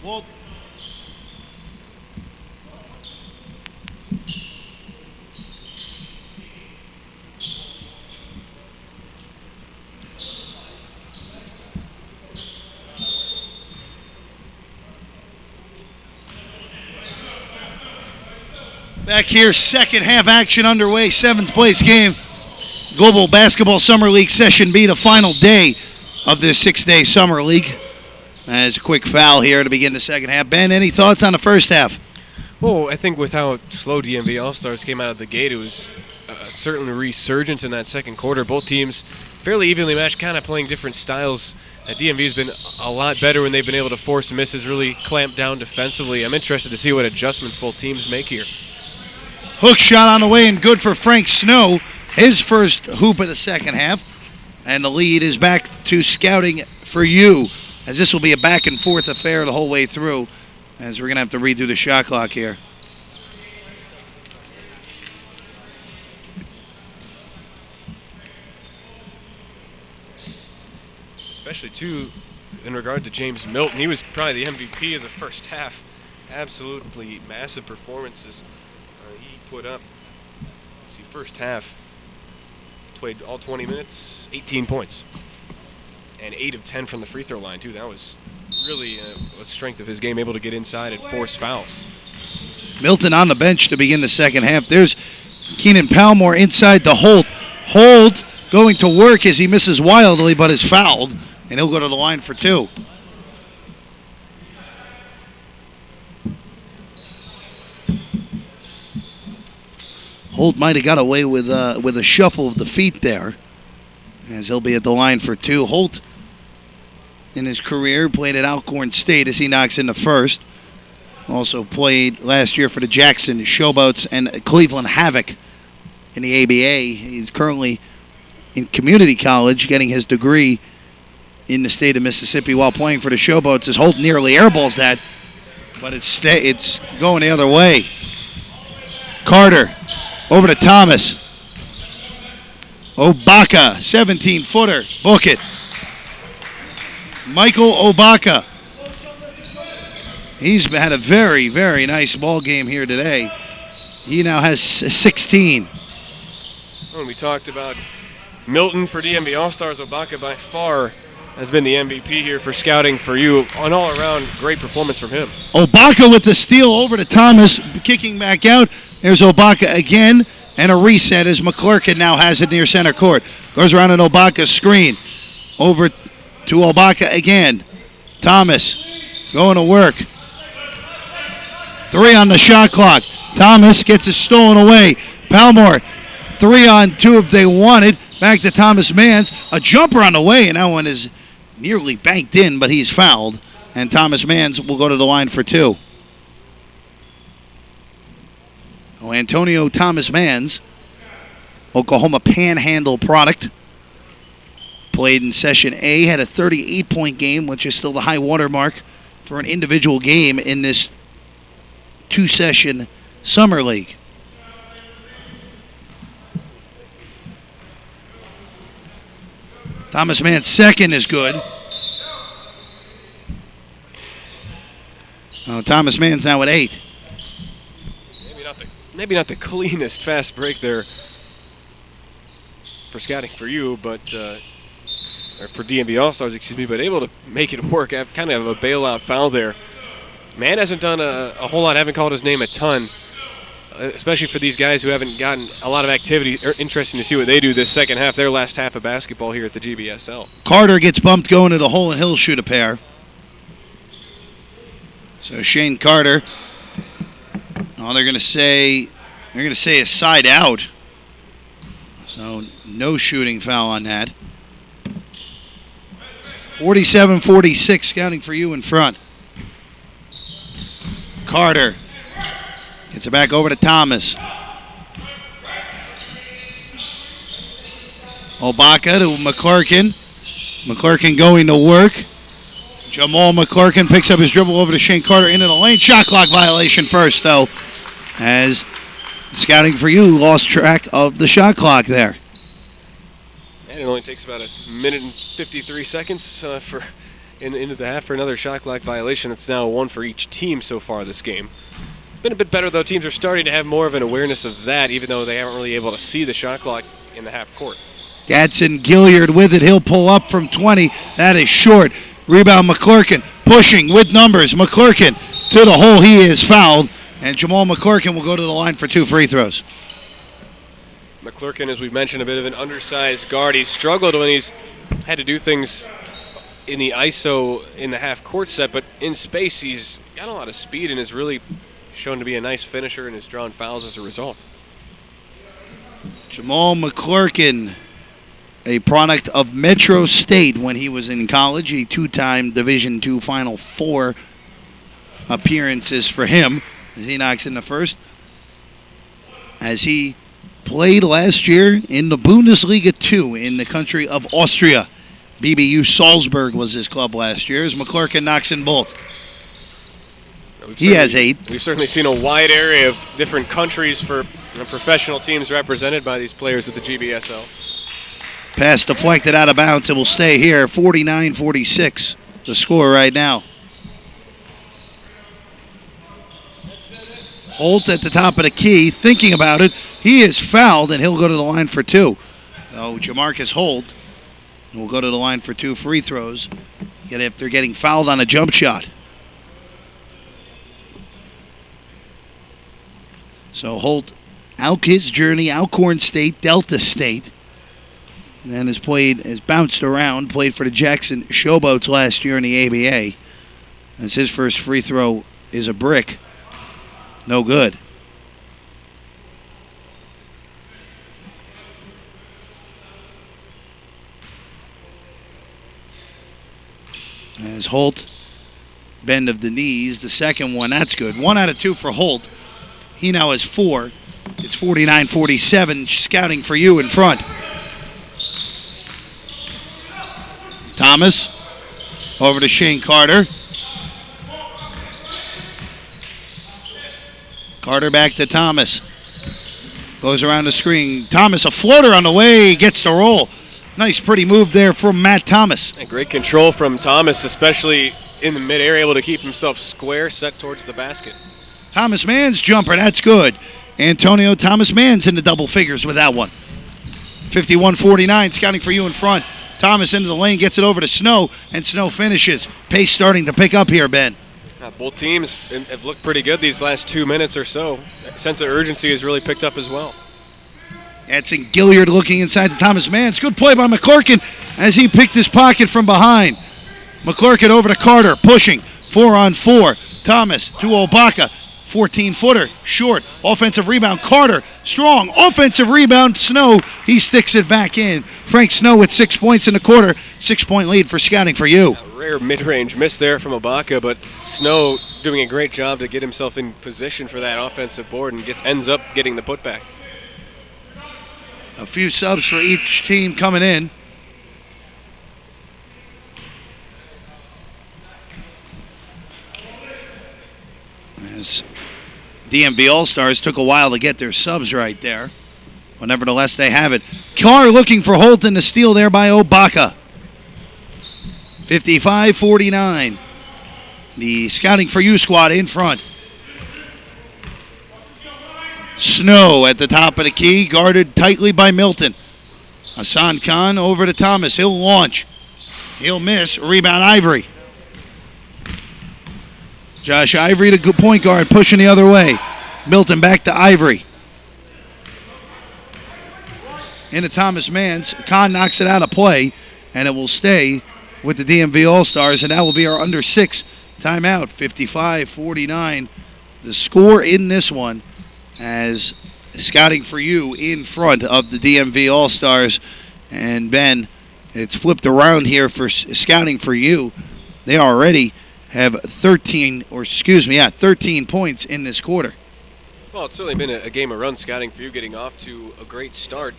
Walt. Back here, second half action underway, 7th place game. Global Basketball Summer League Session B, the final day of this 6-day Summer League. There's a quick foul here to begin the second half. Ben, any thoughts on the first half? Well, I think with how slow DMV All Stars came out of the gate, it was certainly a resurgence in that second quarter. Both teams fairly evenly matched, kind of playing different styles. DMV's been a lot better when they've been able to force misses, really clamp down defensively. I'm interested to see what adjustments both teams make here. Hook shot on the way and good for Frank Snow. His first hoop of the second half. And the lead is back to Scouting4u, as this will be a back and forth affair the whole way through, as we're going to have to redo the shot clock here. Especially, too, in regard to James Milton. He was probably the MVP of the first half. Absolutely massive performances he put up. Let's see, first half, played all 20 minutes, 18 points. And 8 of 10 from the free throw line, too. That was really a strength of his game, able to get inside and force fouls. Milton on the bench to begin the second half. There's Keenan Palmore inside to Holt. Holt going to work as he misses wildly, but is fouled, and he'll go to the line for 2. Holt might have got away with a shuffle of the feet there, as he'll be at the line for 2. Holt, in his career, played at Alcorn State as he knocks in the first. Also played last year for the Jackson Showboats and Cleveland Havoc in the ABA. He's currently in community college getting his degree in the state of Mississippi while playing for the Showboats. As Holt nearly airballs that, but it's going the other way. Carter over to Thomas. Obaka, 17-footer. Book it. Michael Obaka. He's had a very, very nice ball game here today. He now has 16. When we talked about Milton for DMV All Stars, Obaka by far has been the MVP here for Scouting for You. An all-around great performance from him. Obaka with the steal over to Thomas, kicking back out. There's Obaka again, and a reset as McClurkin now has it near center court. Goes around an Obaka screen. Over to Obaka again. Thomas going to work. 3 on the shot clock. Thomas gets it stolen away. Palmore, 3 on 2 if they wanted. Back to Thomas Mans. A jumper on the way, and that one is nearly banked in, but he's fouled. And Thomas Mans will go to the line for 2. Antonio Thomas Mans, Oklahoma Panhandle product. Played in Session A, had a 38-point game, which is still the high water mark for an individual game in this 2-session summer league. Thomas Mann's second is good. Thomas Mann's now at 8. Maybe not the cleanest fast break there for Scouting for You, but or for DMV All Stars, excuse me, but able to make it work. Kind of a bailout foul there. Mann hasn't done a whole lot. Haven't called his name a ton, especially for these guys who haven't gotten a lot of activity. Interesting to see what they do this second half, their last half of basketball here at the GBSL. Carter gets bumped going to the hole, and he'll shoot a pair. So Shane Carter, they're going to say a side out. So no shooting foul on that. 47-46, Scouting for You in front. Carter gets it back over to Thomas. Obaka to McClurkin. McClurkin going to work. Jamal McClurkin picks up his dribble over to Shane Carter into the lane. Shot clock violation first, though, as Scouting for You lost track of the shot clock there. And it only takes about a minute and 53 seconds into the half for another shot clock violation. It's now 1 for each team so far this game. Been a bit better, though. Teams are starting to have more of an awareness of that, even though they haven't really able to see the shot clock in the half court. Gadsden Gilliard with it. He'll pull up from 20. That is short. Rebound McClurkin pushing with numbers. McClurkin to the hole. He is fouled. And Jamal McClurkin will go to the line for 2 free throws. McClurkin, as we've mentioned, a bit of an undersized guard. He's struggled when he's had to do things in the ISO in the half-court set, but in space he's got a lot of speed and is really shown to be a nice finisher and has drawn fouls as a result. Jamal McClurkin, a product of Metro State when he was in college, a 2-time Division II Final Four appearances for him as he knocks in the first. As he played last year in the Bundesliga 2 in the country of Austria. BBU Salzburg was his club last year as McClurkin knocks in both. He has 8. We've certainly seen a wide area of different countries for professional teams represented by these players at the GBSL. Pass deflected out of bounds. It will stay here. 49-46 the score right now. Holt at the top of the key, thinking about it. He is fouled, and he'll go to the line for 2. Jamarcus Holt will go to the line for 2 free throws if they're getting fouled on a jump shot. So Holt out his journey, Alcorn State, Delta State, and has bounced around, played for the Jackson Showboats last year in the ABA. As his first free throw is a brick. No good. As Holt, bend of the knees, the second one, that's good. 1 out of 2 for Holt. He now has 4. It's 49-47, Scouting for You in front. Thomas, over to Shane Carter. Carter back to Thomas. Goes around the screen. Thomas, a floater on the way, gets the roll. Nice, pretty move there from Matt Thomas. And great control from Thomas, especially in the mid-air, able to keep himself square, set towards the basket. Thomas Mann's jumper, that's good. Antonio Thomas Mann's in the double figures with that one. 51-49, Scouting for You in front. Thomas into the lane, gets it over to Snow, and Snow finishes. Pace starting to pick up here, Ben. Both teams have looked pretty good these last 2 minutes or so. Sense of urgency has really picked up as well. Edson Gilliard looking inside the Thomas Mans. Good play by McClurkin as he picked his pocket from behind. McClurkin over to Carter, pushing. 4-on-4. Thomas to Obaka. 14-footer, short. Offensive rebound, Carter. Strong. Offensive rebound, Snow. He sticks it back in. Frank Snow with 6 points in the quarter. 6-point lead for Scouting4u. A rare mid-range miss there from Obaka, but Snow doing a great job to get himself in position for that offensive board and ends up getting the putback. A few subs for each team coming in. As DMV All Stars took a while to get their subs right there. But nevertheless, they have it. Carr looking for Holt and the steal there by Obaka. 55-49. The Scouting4u squad in front. Snow at the top of the key, guarded tightly by Milton. Hassan Khan over to Thomas. He'll launch. He'll miss. Rebound, Ivory. Josh Ivory, the good point guard, pushing the other way. Milton back to Ivory. Into Thomas Mans. Khan knocks it out of play, and it will stay with the DMV All Stars, and that will be our under 6 timeout. 55-49. The score in this one, as Scouting4u in front of the DMV All Stars. And Ben, it's flipped around here for Scouting4u. They already have 13 points in this quarter. Well, it's certainly been a game of runs. Scouting4u getting off to a great start.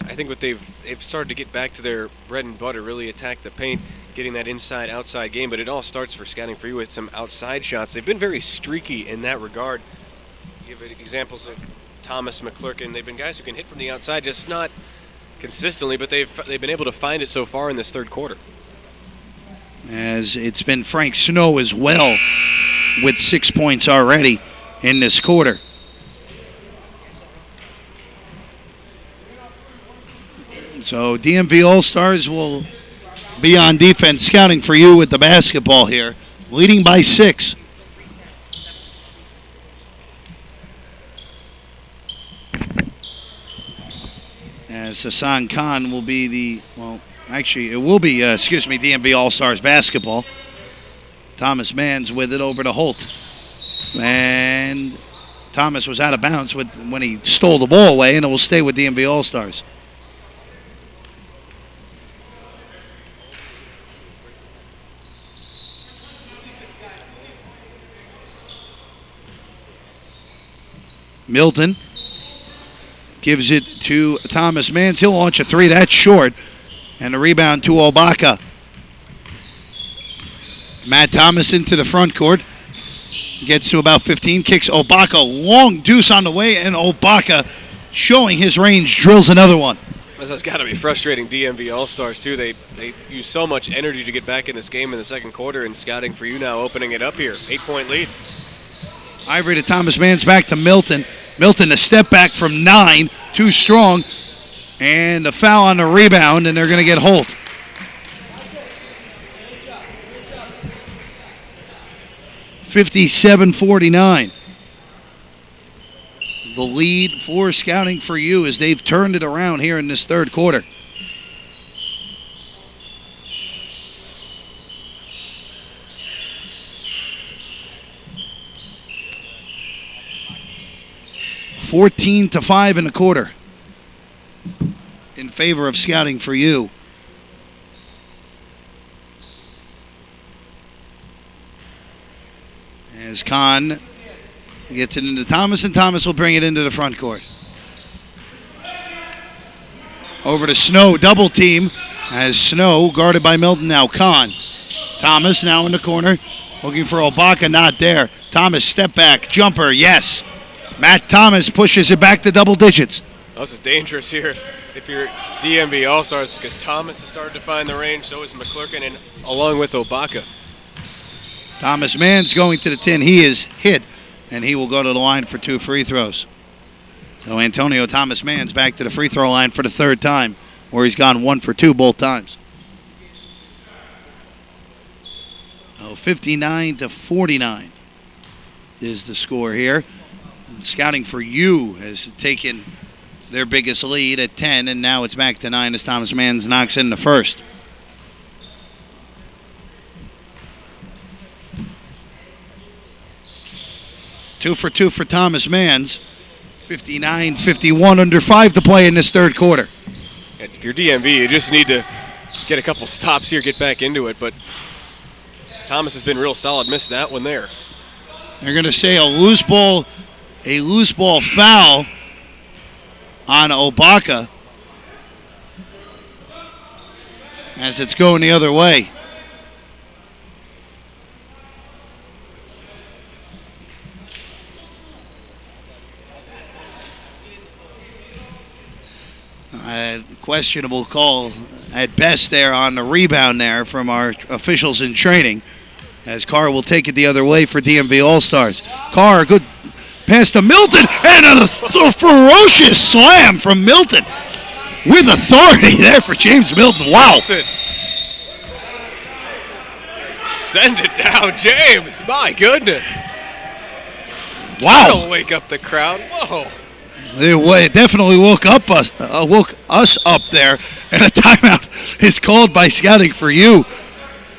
I think what they've started to get back to their bread and butter, really attack the paint, getting that inside-outside game. But it all starts for Scouting4u with some outside shots. They've been very streaky in that regard. You have examples of Thomas, McClurkin. They've been guys who can hit from the outside, just not consistently, but they've been able to find it so far in this third quarter. As it's been Frank Snow as well with 6 points already in this quarter. So DMV All Stars will be on defense. Scouting4u with the basketball here, leading by 6. As Hassan Khan will be DMV All Stars basketball. Thomas Mans with it over to Holt. And Thomas was out of bounds when he stole the ball away, and it will stay with DMV All Stars. Milton gives it to Thomas Mans. He'll launch a 3. That's short. And a rebound to Obaka. Matt Thomas into the front court. Gets to about 15. Kicks Obaka. Long deuce on the way. And Obaka, showing his range, drills another one. That's got to be frustrating DMV All Stars, too. They use so much energy to get back in this game in the second quarter. And Scouting4u now opening it up here. 8-point lead. Ivory to Thomas Mans, back to Milton. Milton a step back from 9, too strong, and a foul on the rebound, and they're going to get Holt. $57-49. The lead for Scouting4u as they've turned it around here in this third quarter. $14-5 in the quarter in favor of Scouting4u. As Khan gets it into Thomas, and Thomas will bring it into the front court. Over to Snow, double team, as Snow guarded by Milton now. Khan. Thomas now in the corner, looking for Obaka, not there. Thomas, step back, jumper, yes. Matt Thomas pushes it back to double digits. This is dangerous here if you're DMV All Stars, because Thomas has started to find the range, so is McClurkin, and along with Obaka. Thomas Mans going to the 10. He is hit, and he will go to the line for 2 free throws. So Antonio Thomas Mans back to the free throw line for the third time, where he's gone 1 for 2 both times. So 59-49 is the score here. Scouting4u has taken their biggest lead at 10, and now it's back to 9 as Thomas Manns knocks in the first. Two for Thomas Manns. 59-51, under 5 to play in this third quarter. And if you're DMV, you just need to get a couple stops here, get back into it. But Thomas has been real solid, missed that one there. They're going to say a loose ball foul on Obaka as it's going the other way. Questionable call at best there on the rebound there from our officials in training, as Carr will take it the other way for DMV All Stars. Carr, good pass to Milton, and a ferocious slam from Milton with authority there for James Milton. Wow. Send it down, James. My goodness. Wow. That'll wake up the crowd. Whoa. It definitely woke us up there, and a timeout is called by Scouting4u.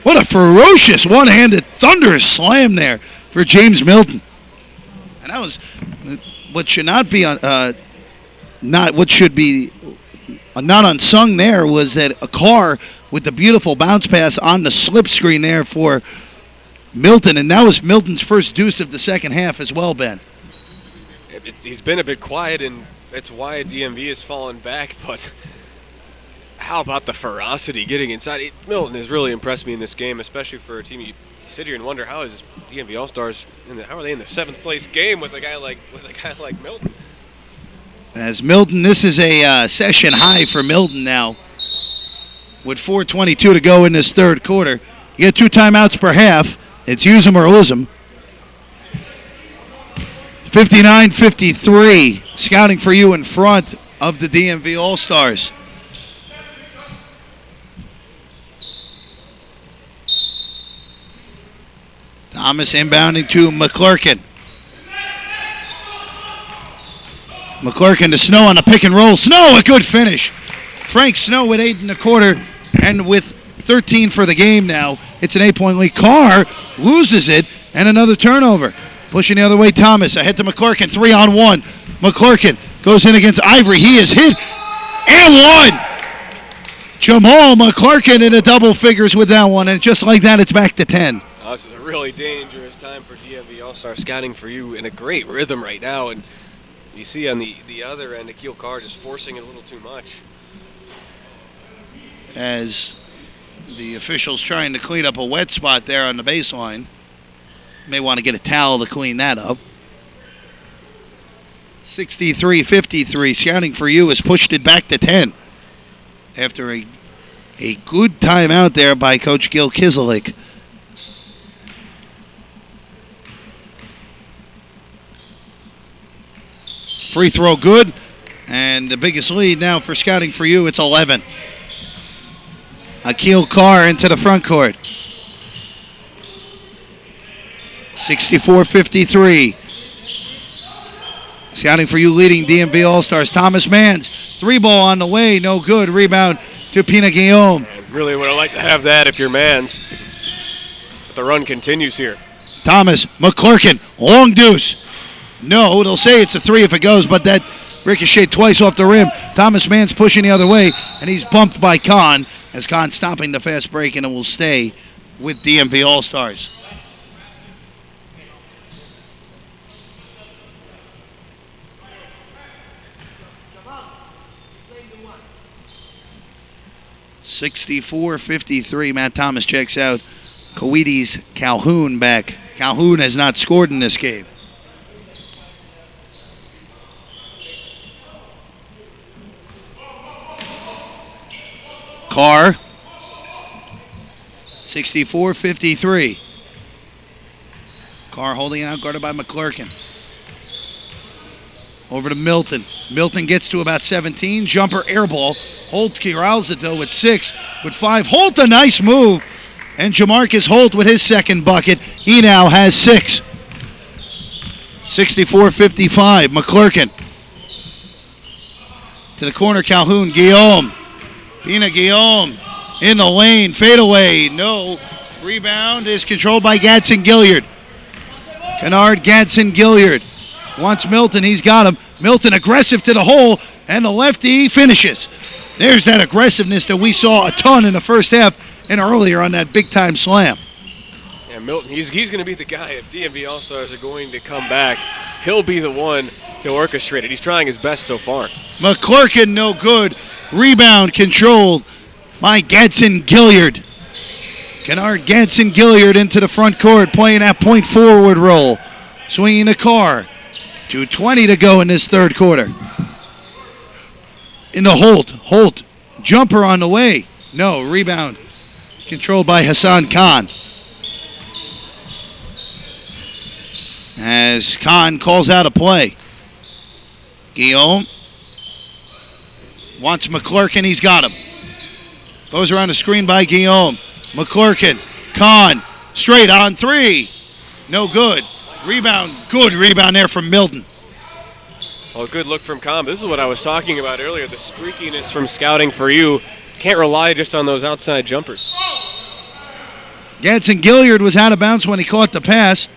What a ferocious one-handed thunderous slam there for James Milton. And that was what should not be not unsung there was that a Carr with the beautiful bounce pass on the slip screen there for Milton, and that was Milton's first deuce of the second half as well, Ben. He's been a bit quiet, and that's why DMV has fallen back, but how about the ferocity getting inside? Milton has really impressed me in this game, especially for a team you sit here and wonder how is DMV All Stars how are they in the 7th place game with a guy like Milton? As Milton, this is a session high for Milton now with 4:22 to go in this third quarter. You get 2 timeouts per half. It's use them or lose them. 59-53, Scouting4u in front of the DMV All Stars. Thomas inbounding to McClurkin. McClurkin to Snow on a pick and roll. Snow, a good finish. Frank Snow with 8 in the quarter, and with 13 for the game now, it's an 8-point lead. Carr loses it, and another turnover. Pushing the other way, Thomas. Ahead to McClurkin, 3-on-1. McClurkin goes in against Ivory. He is hit and one. Jamal McClurkin in the double figures with that one, and just like that, it's back to 10. This is a really dangerous time for DMV All-Star Scouting4u in a great rhythm right now, and you see on the other end, Gil Carr just forcing it a little too much. As the officials trying to clean up a wet spot there on the baseline. May want to get a towel to clean that up. 63-53. Scouting4u has pushed it back to 10 after a good timeout there by Coach Gil Kidliyk. Free throw good, and the biggest lead now for Scouting4u, it's 11. Akil Carr into the front court. 64-53. Scouting4u leading DMV All Stars. Thomas Manns, 3-ball on the way, no good. Rebound to Pina Guillaume. Really would have liked to have that if you're Manns. But the run continues here. Thomas, McClurkin, long deuce. No, they'll say it's a 3 if it goes, but that ricocheted twice off the rim. Thomas Manns pushing the other way, and he's bumped by Kahn, as Kahn stopping the fast break, and it will stay with DMV All Stars. (64-53). Matt Thomas checks out. Coetes Calhoun back. Calhoun has not scored in this game. Carr. 64-53. Carr holding it out, guarded by McClurkin. Over to Milton. Milton gets to about 17. Jumper air ball. Holt corrals it, though, with 6. With 5. Holt, a nice move. And Jamarcus Holt with his second bucket. He now has 6. 64-55. McClurkin. To the corner, Calhoun. Guillaume. Pina Guillaume in the lane. Fadeaway. No. Rebound is controlled by Gadsden Gilliard. Kennard Gadsden Gilliard wants Milton. He's got him. Milton aggressive to the hole, and the lefty finishes. There's that aggressiveness that we saw a ton in the first half and earlier on that big-time slam. Yeah, Milton, he's going to be the guy. If DMV All Stars are going to come back, he'll be the one to orchestrate it. He's trying his best so far. McClurkin, no good. Rebound controlled by Gadsden Gilliard. Kennard Gadsden Gilliard into the front court, playing that point forward role. Swinging the car. 2:20 to go in this third quarter. In the Holt. Holt. Jumper on the way. No. Rebound. Controlled by Hassan Khan. As Khan calls out a play. Guillaume. Wants McClurkin. He's got him. Goes around the screen by Guillaume. McClurkin. Khan. Straight on 3. No good. Rebound. Good rebound there from Milton. Well, good look from Khan. This is what I was talking about earlier, the streakiness from Scouting4u. Can't rely just on those outside jumpers. Gadsden Gilliard was out of bounds when he caught the pass,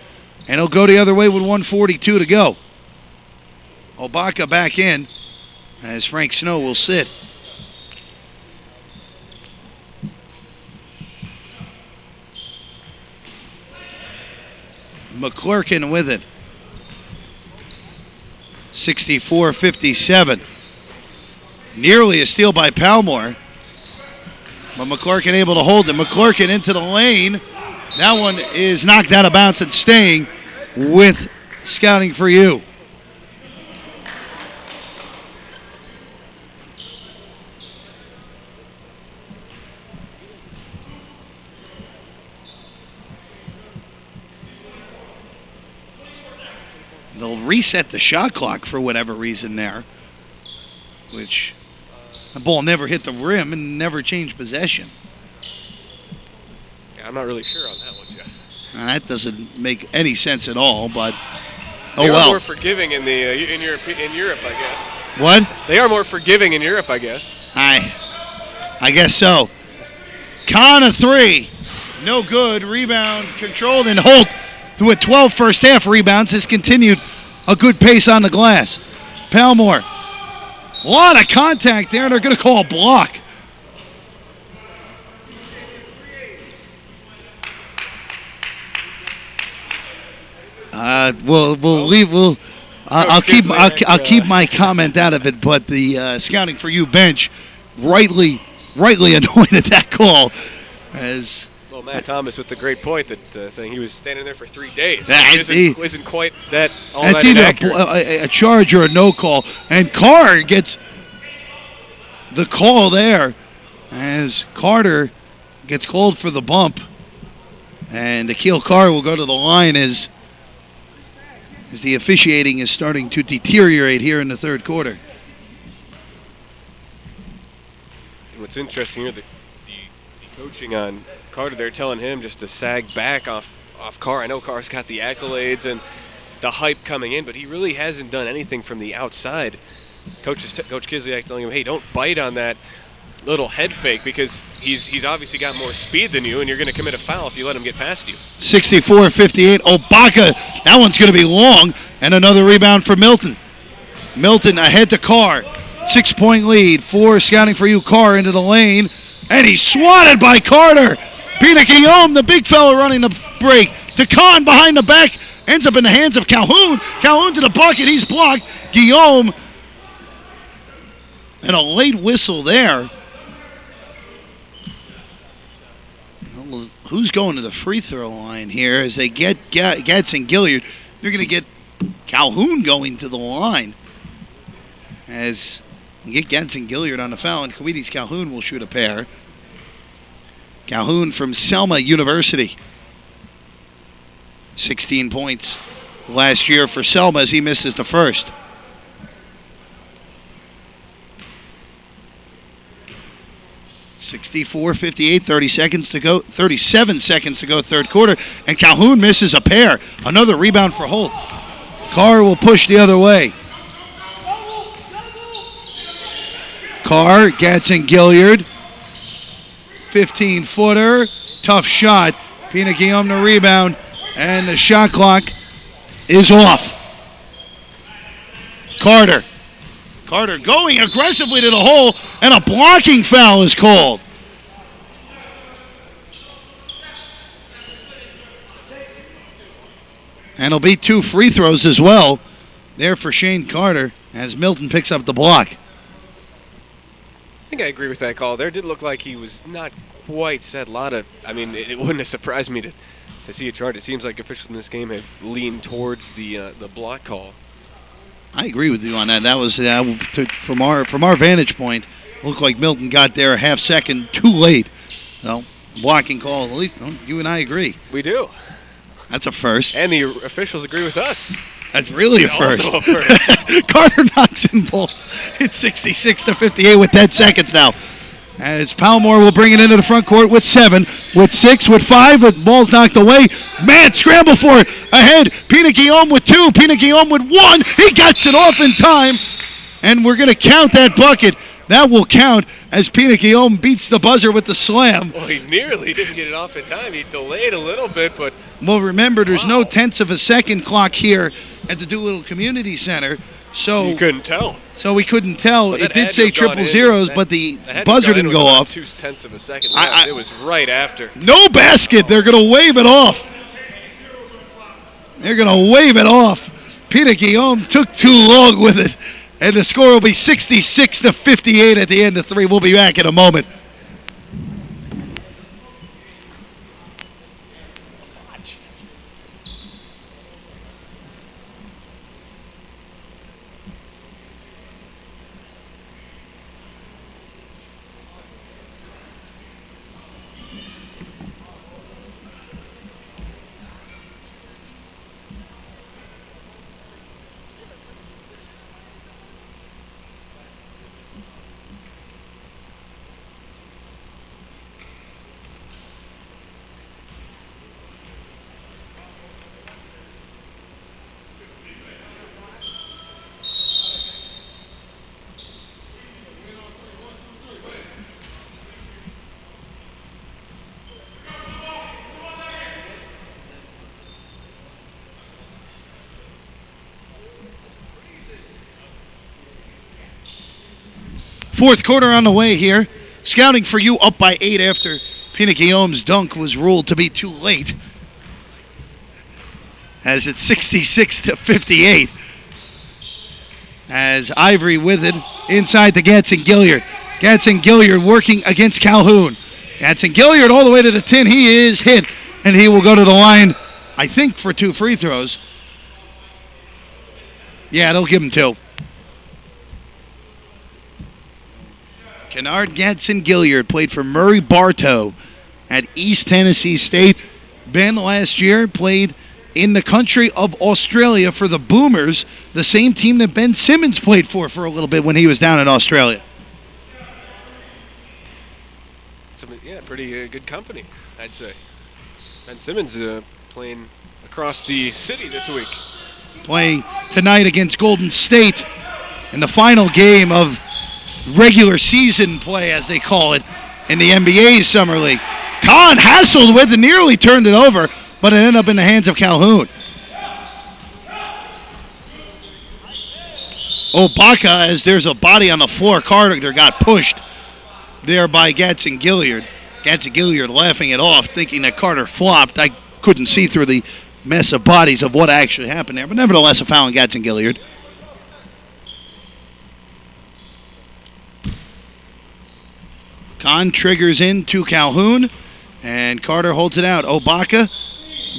and he'll go the other way with 1:42 to go. Obaka back in as Frank Snow will sit. McClurkin with it. 64-57. Nearly a steal by Palmore. But McClurkin able to hold it. McClurkin into the lane. That one is knocked out of bounds and staying with Scouting4u. They'll reset the shot clock for whatever reason there, which the ball never hit the rim and never changed possession. Yeah, I'm not really sure on that one, Jeff. That doesn't make any sense at all, but They are well. more forgiving in the in Europe, I guess. What? They are more forgiving in Europe, I guess. I guess so. Khan a 3. No good. Rebound controlled, and Holt, who had 12 first half rebounds, has continued a good pace on the glass. Palmore. A lot of contact there, and they're going to call a block. I'll keep my comment out of it, but the Scouting4u bench rightly annoyed at that call. As well, Matt Thomas with the great point that saying he was standing there for 3 days. Isn't quite that all that inaccurate. That's either a charge or a no call, and Carr gets the call there as Carter gets called for the bump, and Akil Carr will go to the line as the officiating is starting to deteriorate here in the third quarter. And what's interesting here, the coaching on Carter, they're telling him just to sag back off Carr. I know Carr's got the accolades and the hype coming in, but he really hasn't done anything from the outside. Coach Kidliyk telling him, hey, don't bite on that little head fake because he's obviously got more speed than you, and you're going to commit a foul if you let him get past you. 64-58. Obaka, that one's going to be long, and another rebound for Milton. Milton ahead to Carr. 6-point lead for Scouting4u. Carr into the lane, and he's swatted by Carter. Pina Guillaume, the big fella running the break. To Khan behind the back, ends up in the hands of Calhoun. Calhoun to the bucket, he's blocked. Guillaume, and a late whistle there. Who's going to the free throw line here as they get Gadsden Gilliard? They're going to get Calhoun going to the line as we get Gadsden Gilliard on the foul, and Coetes Calhoun will shoot a pair. Calhoun from Selma University. 16 points last year for Selma as he misses the first. 64-58, 37 seconds to go third quarter, and Calhoun misses a pair. Another rebound for Holt. Carr will push the other way. Carr, Gadsden Gilliard, 15-footer, tough shot. Pina Guillaume the rebound, and the shot clock is off. Carter going aggressively to the hole, and a blocking foul is called. And it'll be 2 free throws as well there for Shane Carter as Milton picks up the block. I think I agree with that call. There did look like he was not quite set. It wouldn't have surprised me to see a chart. It seems like officials in this game have leaned towards the block call. I agree with you on that. That was from our vantage point. It looked like Milton got there a half second too late. So blocking call. At least you and I agree. We do. That's a first. And the officials agree with us. That's really a first. Also a first. Carter knocks in both. It's 66-58 with 10 seconds now. As Palmore will bring it into the front court with 7, with 6, with 5, with ball's knocked away. Man, scramble for it. Ahead, Pina Guillaume with 2, Pina Guillaume with 1. He gets it off in time, and we're going to count that bucket. That will count as Pina Guillaume beats the buzzer with the slam. Well, he nearly didn't get it off in time. He delayed a little bit, but... Well, remember, there's no tenths of a second clock here at the Doolittle Community Center. So you couldn't tell. So we couldn't tell. It did say triple zeros, but the that buzzer didn't go off. 0.2 of a second. It was right after. No basket. They're going to wave it off. They're going to wave it off. Pina Guillaume took too long with it. And the score will be 66-58 at the end of 3. We'll be back in a moment. Fourth quarter on the way here. Scouting4u up by 8 after Pina Guillaume's dunk was ruled to be too late. As it's 66-58. As Ivory with it inside to Gadsden Gilliard. Gadsden Gilliard working against Calhoun. Gadsden Gilliard all the way to the 10. He is hit, and he will go to the line, I think, for 2 free throws. Yeah, they'll give him 2. Kennard Gadsden Gilliard played for Murray Bartow at East Tennessee State. Ben last year played in the country of Australia for the Boomers, the same team that Ben Simmons played for a little bit when he was down in Australia. Pretty good company, I'd say. Ben Simmons playing across the city this week. Playing tonight against Golden State in the final game of regular season play, as they call it, in the NBA's Summer League. Kahn hassled with and nearly turned it over, but it ended up in the hands of Calhoun. Obaka, as there's a body on the floor. Carter got pushed there by Gadsden Gilliard. Gadsden Gilliard laughing it off, thinking that Carter flopped. I couldn't see through the mess of bodies of what actually happened there, but nevertheless a foul on Gadsden Gilliard. Kahn triggers into Calhoun, and Carter holds it out. Obaka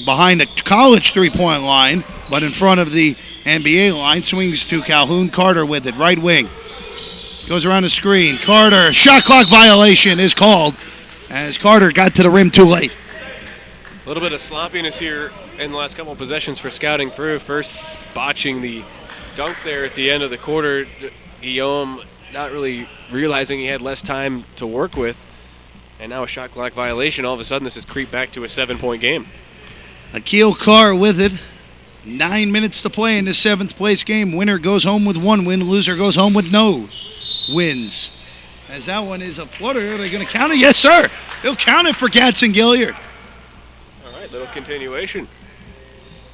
behind the college three-point line, but in front of the NBA line, swings to Calhoun. Carter with it, right wing. Goes around the screen. Carter, shot clock violation is called as Carter got to the rim too late. A little bit of sloppiness here in the last couple of possessions for Scouting4u. First, botching the dunk there at the end of the quarter. Guillaume not really realizing he had less time to work with. And now a shot clock violation. All of a sudden, this has creeped back to a 7-point game. Akil Carr with it. 9 minutes to play in the 7th place game. Winner goes home with 1 win. Loser goes home with no wins. As that one is a flutter. Are they going to count it? Yes, sir. They'll count it for Gadsden Gilliard. All right, little continuation.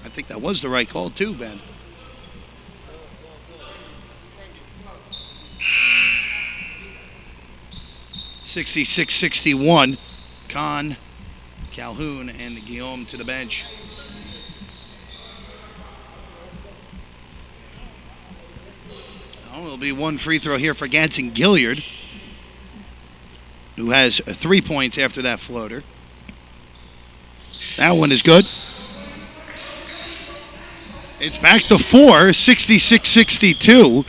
I think that was the right call, too, Ben. (66-61). Kahn, Calhoun, and Guillaume to the bench. There'll be one free throw here for Gadsden Gilliard, who has 3 points after that floater. That one is good. It's back to 4, 66-62.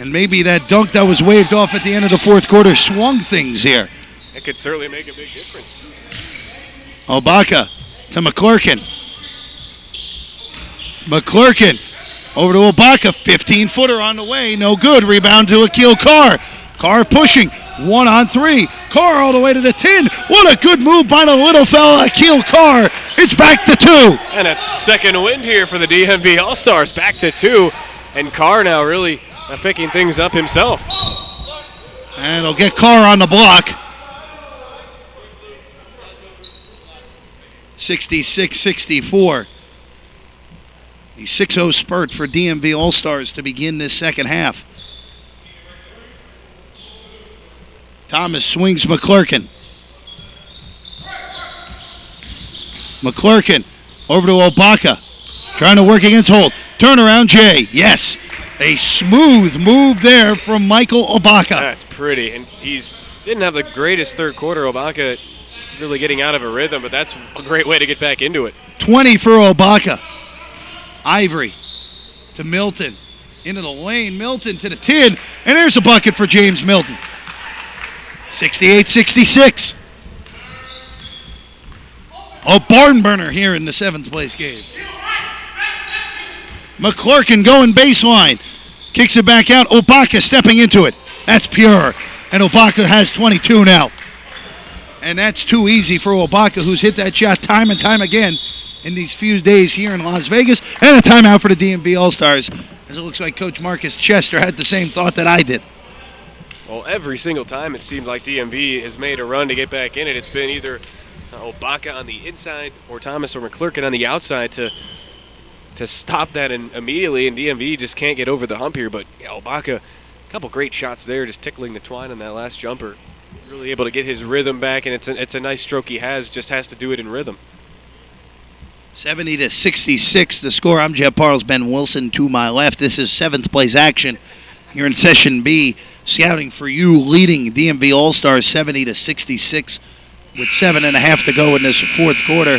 And maybe that dunk that was waved off at the end of the 4th quarter swung things here. It could certainly make a big difference. Obaka to McClurkin. McClurkin over to Obaka. 15-footer on the way. No good. Rebound to Akil Carr. Carr pushing. 1-on-3. Carr all the way to the 10. What a good move by the little fella, Akil Carr. It's back to 2. And a second wind here for the DMV All Stars. Back to 2. And Carr now really picking things up himself. And he'll get Carr on the block. 66-64. The 6-0 spurt for DMV All Stars to begin this second half. Thomas swings McClurkin. McClurkin over to Obaka. Trying to work against Holt. Turnaround Jay. Yes. A smooth move there from Michael Obaka. That's pretty. And he's didn't have the greatest third quarter. Obaka really getting out of a rhythm, but that's a great way to get back into it. 20 for Obaka. Ivory to Milton. Into the lane. Milton to the 10. And there's a bucket for James Milton. 68-66. A barn burner here in the 7th place game. McClurkin going baseline. Kicks it back out. Obaka stepping into it. That's pure. And Obaka has 22 now. And that's too easy for Obaka, who's hit that shot time and time again in these few days here in Las Vegas. And a timeout for the DMV All-Stars, as it looks like Coach Marcus Chester had the same thought that I did. Well, every single time it seemed like DMV has made a run to get back in it. It's been either Obaka on the inside or Thomas or McClurkin on the outside to stop that immediately, and DMV just can't get over the hump here. But Obaka, a couple great shots there, just tickling the twine on that last jumper. Really able to get his rhythm back, and it's a nice stroke he has, just has to do it in rhythm. 70-66 the score. I'm Jeff Parles, Ben Wilson to my left. This is 7th place action here in Session B. Scouting4u leading DMV All-Stars 70-66 with 7.5 to go in this 4th quarter.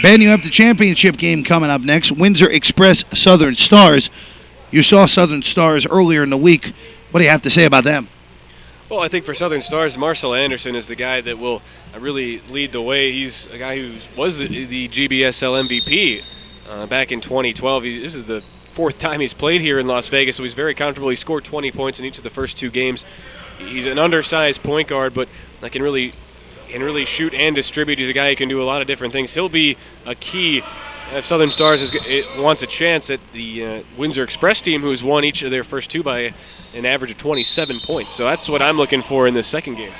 Ben, you have the championship game coming up next. Windsor Express Southern Stars. You saw Southern Stars earlier in the week. What do you have to say about them? Well, I think for Southern Stars, Marcel Anderson is the guy that will really lead the way. He's a guy who was the GBSL MVP back in 2012. This is the 4th time he's played here in Las Vegas, so he's very comfortable. He scored 20 points in each of the first 2 games. He's an undersized point guard, but can really shoot and distribute. He's a guy who can do a lot of different things. He'll be a key if Southern Stars wants a chance at the Windsor Express team, who's won each of their first 2 by an average of 27 points. So that's what I'm looking for in this second game.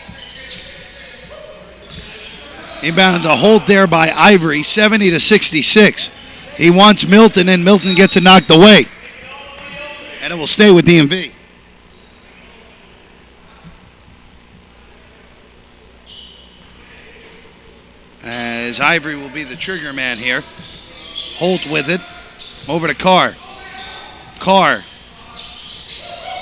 Inbound to hold there by Ivory, 70-66. He wants Milton, and Milton gets it knocked away. And it will stay with DMV. As Ivory will be the trigger man here. Holt with it. Over to Carr. Carr.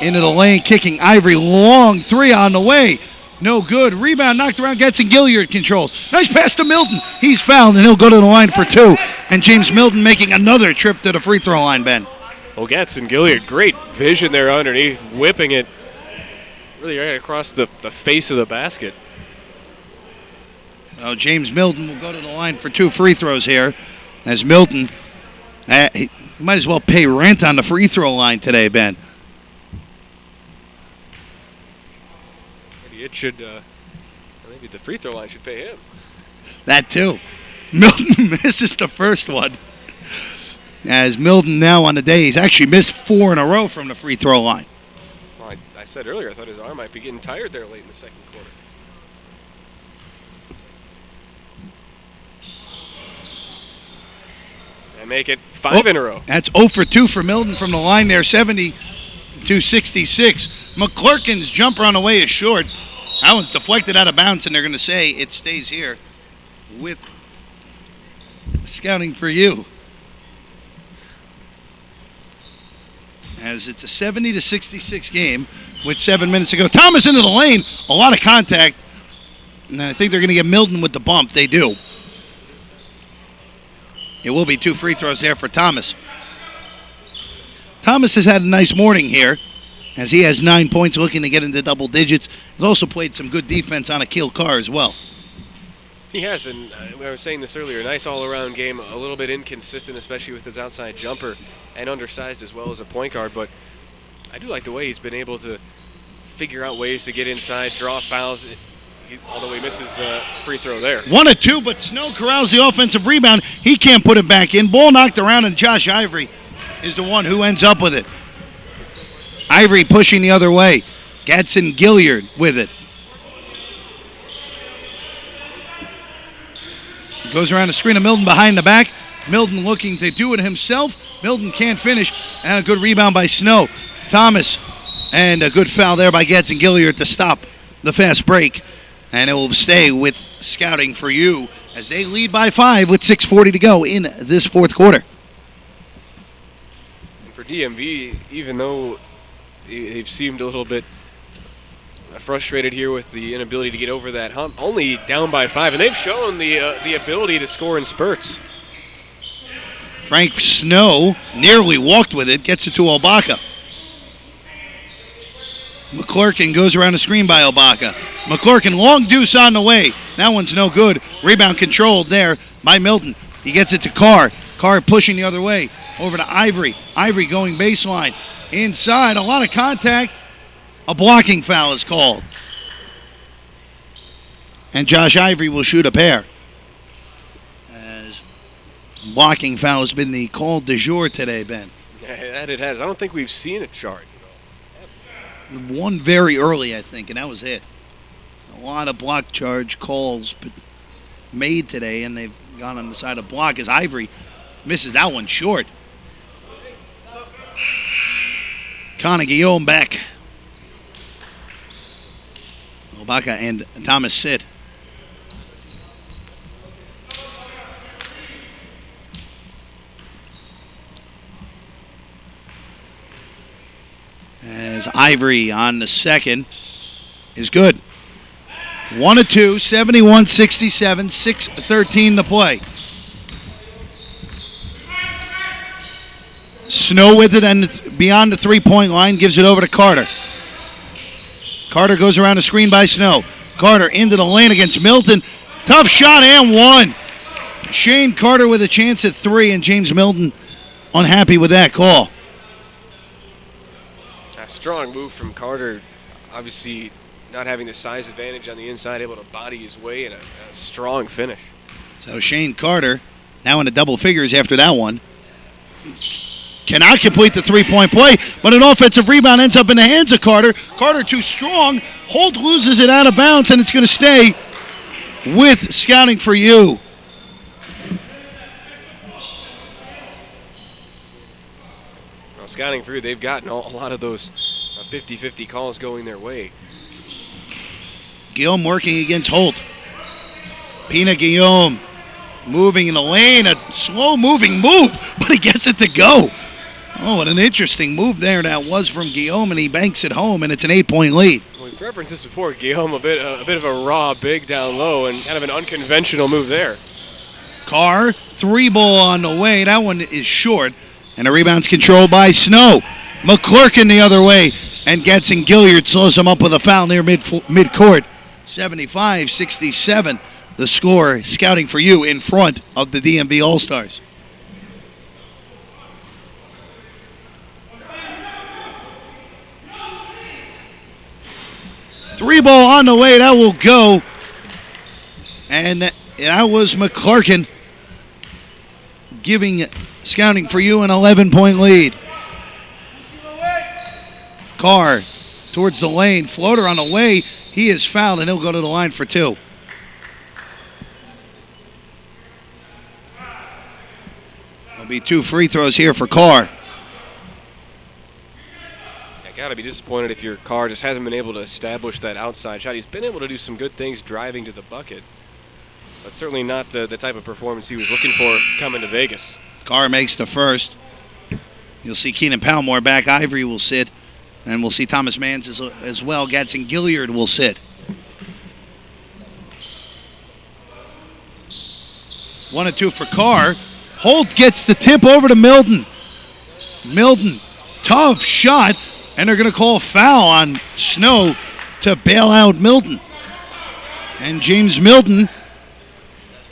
Into the lane, kicking Ivory. Long 3 on the way. No good. Rebound knocked around. Gadsden Gilliard controls. Nice pass to Milton. He's fouled, and he'll go to the line for 2. And James Milton making another trip to the free throw line, Ben. Well, Gadsden Gilliard, great vision there underneath, whipping it really right across the face of the basket. James Milton will go to the line for 2 free throws here. As Milton, he might as well pay rent on the free throw line today, Ben. It should Maybe the free throw line should pay him. That too. Milton misses the first one. As Milton now on the day, he's actually missed 4 in a row from the free throw line. Well, I said earlier, I thought his arm might be getting tired there late in the second quarter. And make it 5 in a row. That's 0 for 2 for Milton from the line there, 72-66. McClurkin's jumper on the way is short. That one's deflected out of bounds, and they're going to say it stays here with Scouting4u. As it's a 70-66 game with 7 minutes to go. Thomas into the lane, a lot of contact, and I think they're going to get Milton with the bump. They do. It will be 2 free throws there for Thomas. Thomas has had a nice morning here, as he has 9 points, looking to get into double digits. He's also played some good defense on Gil Kidliyk as well. He has, and I was saying this earlier, nice all-around game, a little bit inconsistent, especially with his outside jumper, and undersized as well as a point guard, but I do like the way he's been able to figure out ways to get inside, draw fouls, although he misses the free throw there. 1 of 2, but Snow corrals the offensive rebound. He can't put it back in. Ball knocked around, and Josh Ivory is the one who ends up with it. Ivory pushing the other way. Gatson Gilliard with it. Goes around the screen of Milton behind the back. Milton looking to do it himself. Milton can't finish. And a good rebound by Snow. Thomas. And a good foul there by Gatson Gilliard to stop the fast break. And it will stay with Scouting4u as they lead by 5 with 6:40 to go in this fourth quarter. And for DMV, even though they've seemed a little bit frustrated here with the inability to get over that hump, only down by 5, and they've shown the ability to score in spurts. Frank Snow nearly walked with it, gets it to Obaka. McClurkin goes around the screen by Obaka. McClurkin, long deuce on the way. That one's no good. Rebound controlled there by Milton. He gets it to Carr. Carr pushing the other way. Over to Ivory. Ivory going baseline. Inside, a lot of contact. A blocking foul is called. And Josh Ivory will shoot a pair. As blocking foul has been the call du jour today, Ben. Yeah, that it has. I don't think we've seen a chart. One very early, I think, and that was it. A lot of block charge calls made today, and they've gone on the side of block as Ivory misses that one short. Connor Guillaume back. Obaka and Thomas sit. As Ivory on the second is good. 1 of 2, 71-67, 6:13 to play. Snow with it and beyond the three-point line, gives it over to Carter. Carter goes around the screen by Snow. Carter into the lane against Milton. Tough shot and one. Shane Carter with a chance at 3, and James Milton unhappy with that call. A strong move from Carter. Obviously not having the size advantage on the inside, able to body his way, and a strong finish. So Shane Carter now in the double figures after that one. Cannot complete the three-point play, but an offensive rebound ends up in the hands of Carter. Carter too strong. Holt loses it out of bounds, and it's going to stay with Scouting4u. Well, Scouting4u, they've gotten a lot of those 50-50 calls going their way. Guillaume working against Holt. Pina Guillaume moving in the lane. A slow-moving move, but he gets it to go. Oh, what an interesting move there that was from Guillaume, and he banks it home, and it's an 8-point lead. Well, we've referenced this before. Guillaume, a bit of a raw big down low, and kind of an unconventional move there. Carr, 3-ball on the way. That one is short, and the rebound's controlled by Snow. McClurkin the other way, and Gatson Gilliard slows him up with a foul near mid-court. 75-67, the score. Scouting4u in front of the DMV All Stars. Three-ball on the way. That will go And that was McClarkin giving Scouting4u an 11-point lead. Carr towards the lane. Floater on the way. He is fouled, and he'll go to the line for 2. There'll be 2 free throws here for Carr. I got to be disappointed if your Carr just hasn't been able to establish that outside shot. He's been able to do some good things driving to the bucket, but certainly not the type of performance he was looking for coming to Vegas. Carr makes the first. You'll see Keenan Palmore back. Ivory will sit. And we'll see Thomas Mans as well. Gadsden Gilliard will sit. 1 and 2 for Carr. Holt gets the tip over to Milton. Milton, tough shot. And they're going to call a foul on Snow to bail out Milton. And James Milton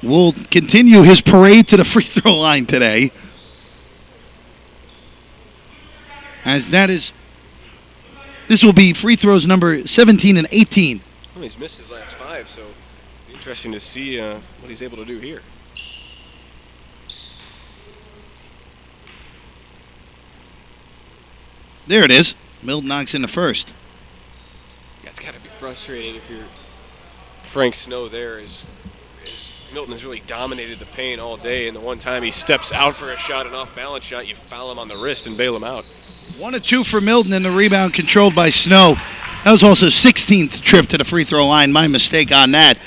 will continue his parade to the free throw line today. As this will be free throws number 17 and 18. Well, he's missed his last 5, so interesting to see what he's able to do here. There it is. Milton knocks in the first. That's got to be frustrating if you're Frank Snow there. As Milton has really dominated the paint all day, and the one time he steps out for a shot, an off-balance shot, you foul him on the wrist and bail him out. 1 and 2 for Milton, and the rebound controlled by Snow. That was also 16th trip to the free throw line. My mistake on that.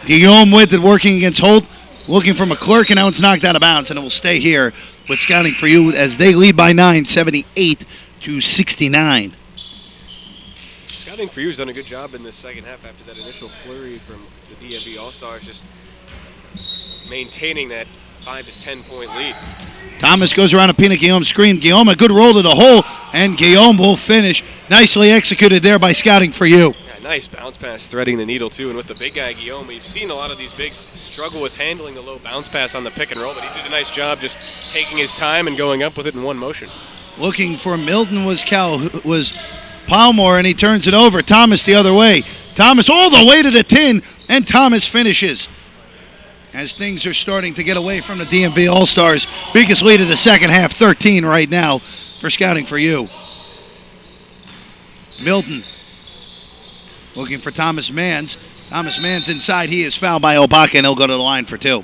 Guillaume with it, working against Holt, looking for McClurkin. Now it's knocked out of bounds, and it will stay here with Scouting4u as they lead by 9, 78 to 69. Scouting4u has done a good job in the second half after that initial flurry from the DMV All Stars, just maintaining that 5 to 10 point lead. Thomas goes around a Pina Guillaume screen. Guillaume, a good roll to the hole, and Guillaume will finish. Nicely executed there by Scouting4u. Yeah, nice bounce pass, threading the needle too. And with the big guy Guillaume, we've seen a lot of these bigs struggle with handling the low bounce pass on the pick and roll, but he did a nice job just taking his time and going up with it in one motion. Looking for Milton was Palmore, and he turns it over. Thomas the other way. Thomas all the way to the tin, and Thomas finishes. As things are starting to get away from the DMV All Stars. Biggest lead of the second half, 13 right now for Scouting4u. Milton looking for Thomas Mans. Thomas Mans inside. He is fouled by Obaka, and he'll go to the line for 2.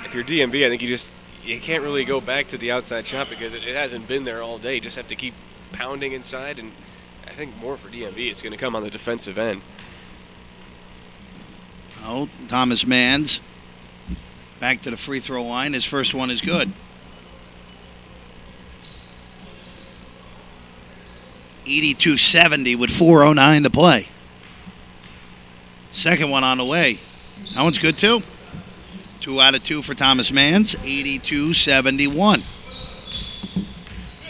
If you're DMV, I think you can't really go back to the outside shot because it hasn't been there all day. You just have to keep pounding inside, and I think more for DMV, it's going to come on the defensive end. Oh, Thomas Mans back to the free throw line. His first one is good. 82-70 with 4:09 to play. Second one on the way. That one's good too. 2 out of 2 for Thomas Mans. 82-71.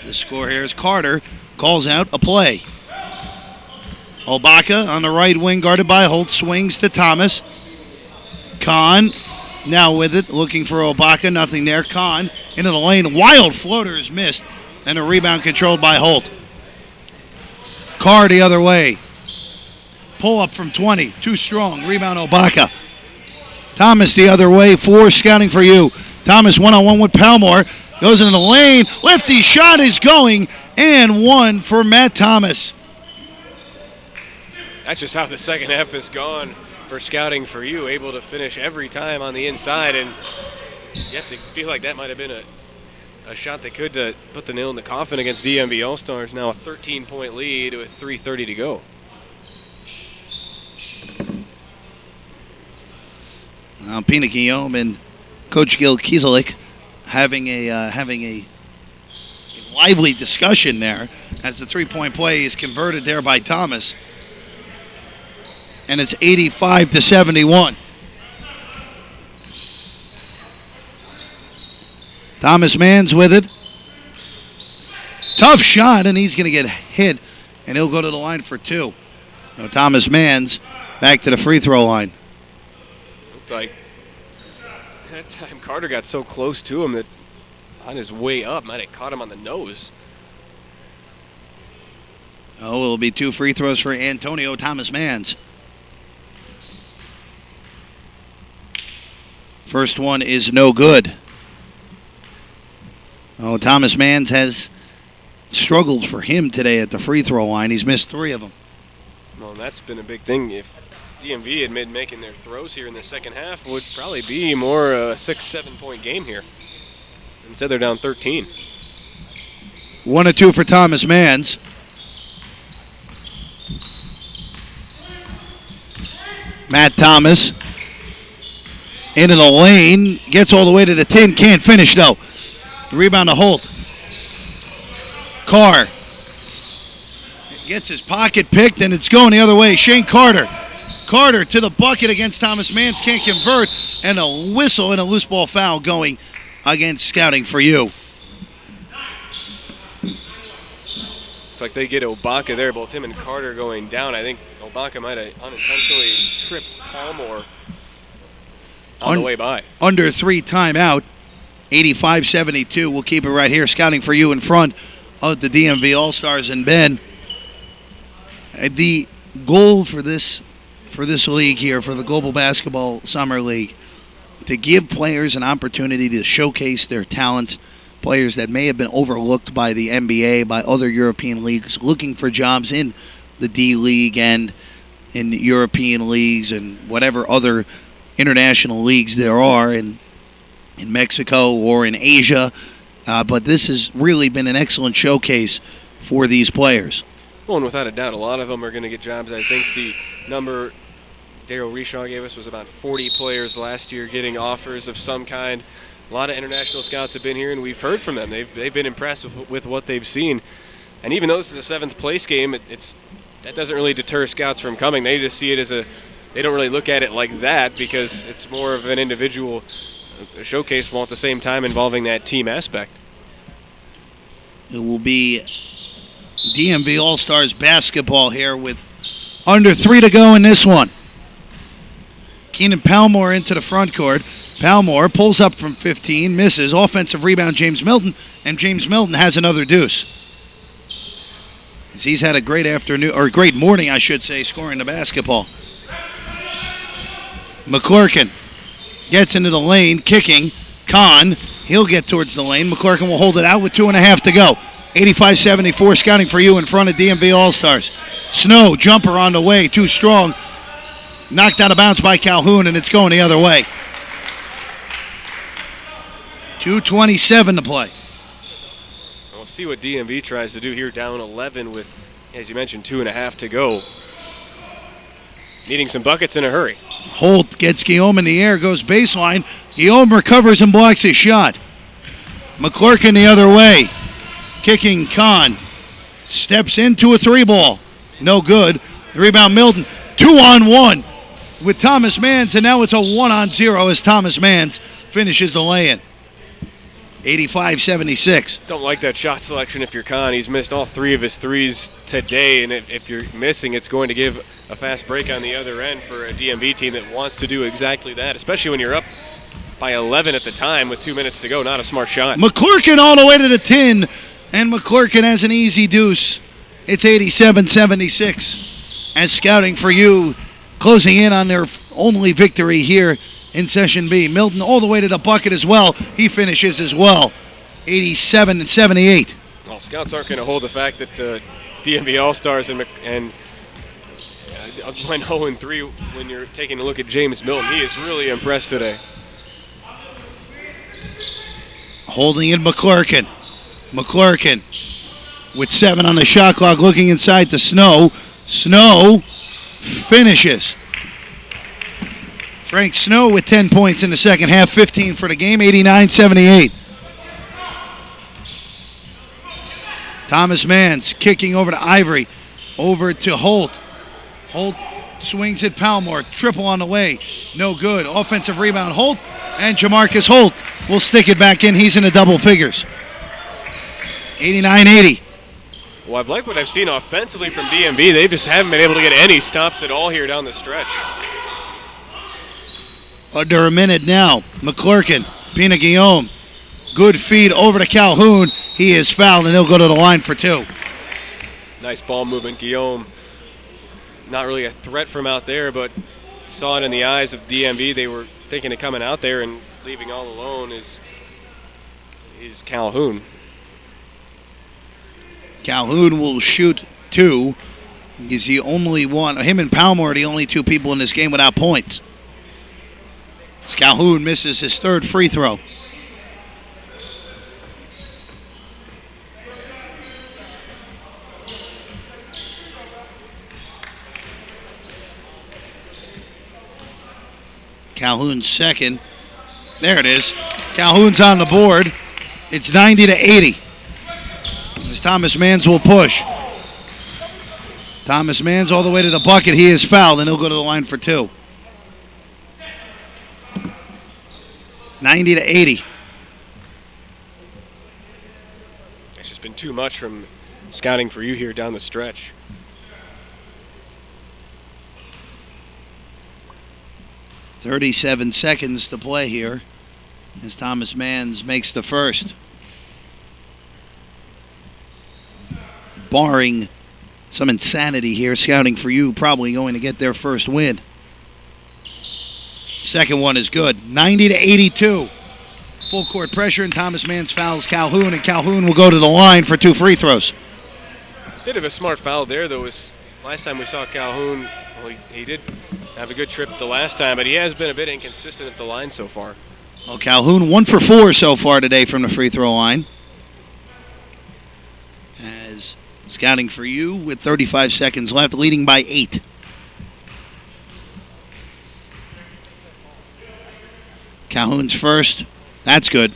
The score here is Carter calls out a play. Obaka on the right wing, guarded by Holt, swings to Thomas. Kahn now with it, looking for Obaka. Nothing there. Kahn into the lane. Wild floater is missed, and a rebound controlled by Holt. Carr the other way. Pull up from 20. Too strong. Rebound Obaka. Thomas the other way for Scouting4u. Thomas one-on-one with Palmore. Goes into the lane. Lefty shot is going, and one for Matt Thomas. That's just how the second half has gone for Scouting4u, able to finish every time on the inside, and you have to feel like that might have been a shot that could put the nail in the coffin against DMV All Stars. Now a 13-point lead with 3:30 to go. Pina Guillaume and Coach Gil Kidliyk having a lively discussion there as the three-point play is converted there by Thomas. And it's 85-71. Thomas Mans with it. Tough shot, and he's going to get hit, and he'll go to the line for 2. Now Thomas Mans back to the free throw line. Looked like that time Carter got so close to him that on his way up might have caught him on the nose. Oh, it'll be 2 free throws for Antonio Thomas Mans. First one is no good. Oh, Thomas Manns has struggled for him today at the free throw line. He's missed 3 of them. Well, that's been a big thing. If DMV had been making their throws here in the second half, would probably be more a 6-7 point game here. Instead, they're down 13. 1 or 2 for Thomas Manns. Matt Thomas into the lane, gets all the way to the 10, can't finish though. Rebound to Holt. Carr gets his pocket picked, and it's going the other way. Shane Carter. Carter to the bucket against Thomas Manns, can't convert, and a whistle and a loose ball foul going against Scouting4u. It's like they get Obaka there, both him and Carter going down. I think Obaka might have unintentionally tripped Palmore on the way by. Under 3 timeout, 85-72. We'll keep it right here. Scouting4u in front of the DMV All Stars and Ben. The goal for this league here, for the Global Basketball Summer League, to give players an opportunity to showcase their talents, players that may have been overlooked by the NBA, by other European leagues, looking for jobs in the D League and in the European leagues and whatever other international leagues there are in Mexico or in Asia. But this has really been an excellent showcase for these players. Well, and without a doubt, a lot of them are going to get jobs. I think the number Daryl Reshaw gave us was about 40 players last year getting offers of some kind. A lot of international scouts have been here, and we've heard from them. They've been impressed with what they've seen. And even though this is a 7th place game, that doesn't really deter scouts from coming. They just see it as they don't really look at it like that because it's more of an individual showcase while at the same time involving that team aspect. It will be DMV All Stars basketball here with under 3 to go in this one. Keenan Palmore into the front court. Palmore pulls up from 15, misses. Offensive rebound, James Milton, and James Milton has another deuce. He's had a great afternoon, or great morning, I should say, scoring the basketball. McClurkin gets into the lane, kicking. Kahn, he'll get towards the lane. McClurkin will hold it out with 2.5 to go. 85-74, Scouting4u in front of DMV All Stars. Snow, jumper on the way, too strong. Knocked out of bounds by Calhoun, and it's going the other way. 2:27 to play. We'll see what DMV tries to do here, down 11 with, as you mentioned, 2.5 to go. Needing some buckets in a hurry. Holt gets Guillaume in the air, goes baseline. Guillaume recovers and blocks his shot. McClurkin the other way. Kicking Kahn. Steps into a 3-ball. No good. The rebound Milton. 2-on-1 with Thomas Manns, and now it's a 1-on-0 as Thomas Manns finishes the lay-in. 85-76. Don't like that shot selection if you're Kahn. He's missed all 3 of his threes today, and if you're missing, it's going to give a fast break on the other end for a DMV team that wants to do exactly that, especially when you're up by 11 at the time with 2 minutes to go. Not a smart shot. McClurkin all the way to the 10, and McClurkin has an easy deuce. It's 87-76 as Scouting4u closing in on their only victory here in Session B. Milton all the way to the bucket as well. He finishes as well. 87-78. Well, scouts aren't going to hold the fact that DMV All Stars and went 0-3 when you're taking a look at James Milton. He is really impressed today. Holding in McClurkin. McClurkin with 7 on the shot clock, looking inside to Snow. Snow finishes. Frank Snow with 10 points in the second half, 15 for the game, 89-78. Thomas Manns kicking over to Ivory, over to Holt. Holt swings at Palmore, triple on the way, no good. Offensive rebound, Holt, and Jamarcus Holt will stick it back in. He's in the double figures. 89-80. Well, I've liked what I've seen offensively from DMV. They just haven't been able to get any stops at all here down the stretch. Under a minute now. McClurkin, Pina Guillaume. Good feed over to Calhoun. He is fouled, and he'll go to the line for 2. Nice ball movement, Guillaume. Not really a threat from out there, but saw it in the eyes of DMV. They were thinking of coming out there and leaving all alone is Calhoun. Calhoun will shoot 2. He's the only one. Him and Palmore are the only 2 people in this game without points. As Calhoun misses his 3rd free throw. Calhoun's 2nd. There it is. Calhoun's on the board. It's 90-80. As Thomas Manns will push. Thomas Manns all the way to the bucket. He is fouled, and he'll go to the line for 2. 90-80. It's just been too much from Scouting4u here down the stretch. .37 seconds to play here as Thomas Manns makes the first. Barring some insanity here, Scouting4u probably going to get their first win. Second one is good. 90-82. Full court pressure, and Thomas Manns fouls Calhoun, and Calhoun will go to the line for 2 free throws. Bit of a smart foul there, though. Last time we saw Calhoun, well, he did have a good trip the last time, but he has been a bit inconsistent at the line so far. Well, Calhoun 1 for 4 so far today from the free throw line. As Scouting4u with 35 seconds left, leading by 8. Calhoun's first. That's good.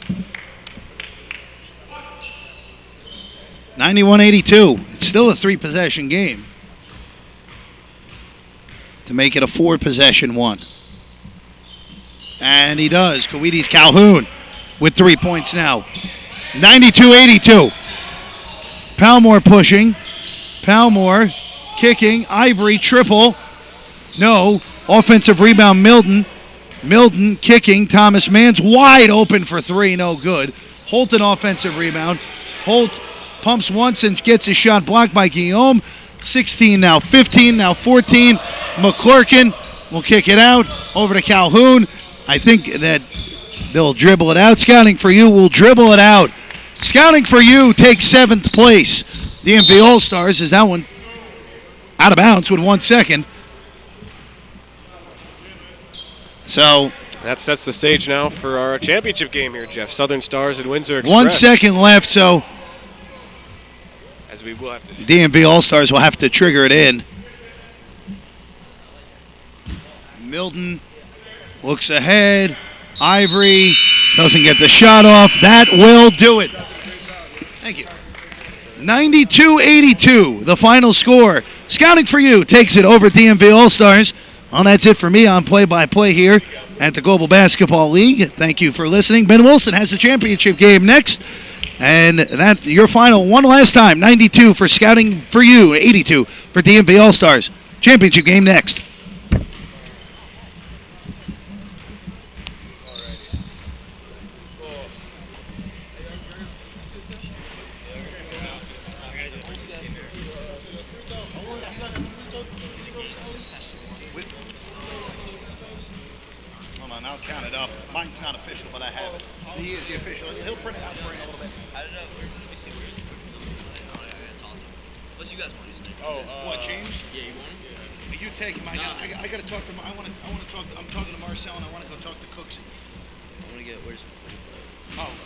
91-82. It's still a 3-possession game. To make it a 4-possession one. And he does. Coedes Calhoun with 3 points now. 92-82. Palmore pushing. Palmore kicking. Ivory triple. No. Offensive rebound Milton. Milton kicking. Thomas Manns wide open for 3. No good. Holt an offensive rebound. Holt pumps once and gets his shot blocked by Guillaume. 16 now. 15 now. 14. McClurkin will kick it out over to Calhoun. I think that they'll dribble it out. Scouting4u will dribble it out. Scouting4u takes 7th place. DMV All Stars is that one out of bounds with 1 second. So that sets the stage now for our championship game here, Jeff. Southern Stars and Windsor Express. 1 second left, so as we will have to. DMV All Stars will have to trigger it in. Milton looks ahead. Ivory doesn't get the shot off. That will do it. Thank you. 92-82, the final score. Scouting4u takes it over DMV All Stars. Well, that's it for me on play-by-play here at the Global Basketball League. Thank you for listening. Ben Wilson has the championship game next. And that your final one last time. 92 for Scouting4u, 82 for DMV All Stars. Championship game next. Hold on, I'll count it up. Mine's not official, but I have it. He is the official. He'll print it out for you in a little bit. I don't know. Let me see where is it. I gotta talk to him. Unless you guys want to use it. What, James? Yeah, you want him? You take him. I got to talk to him. I want to talk. I'm talking to Marcel, and I want to go talk to Cooksey. I want to get where's. Oh,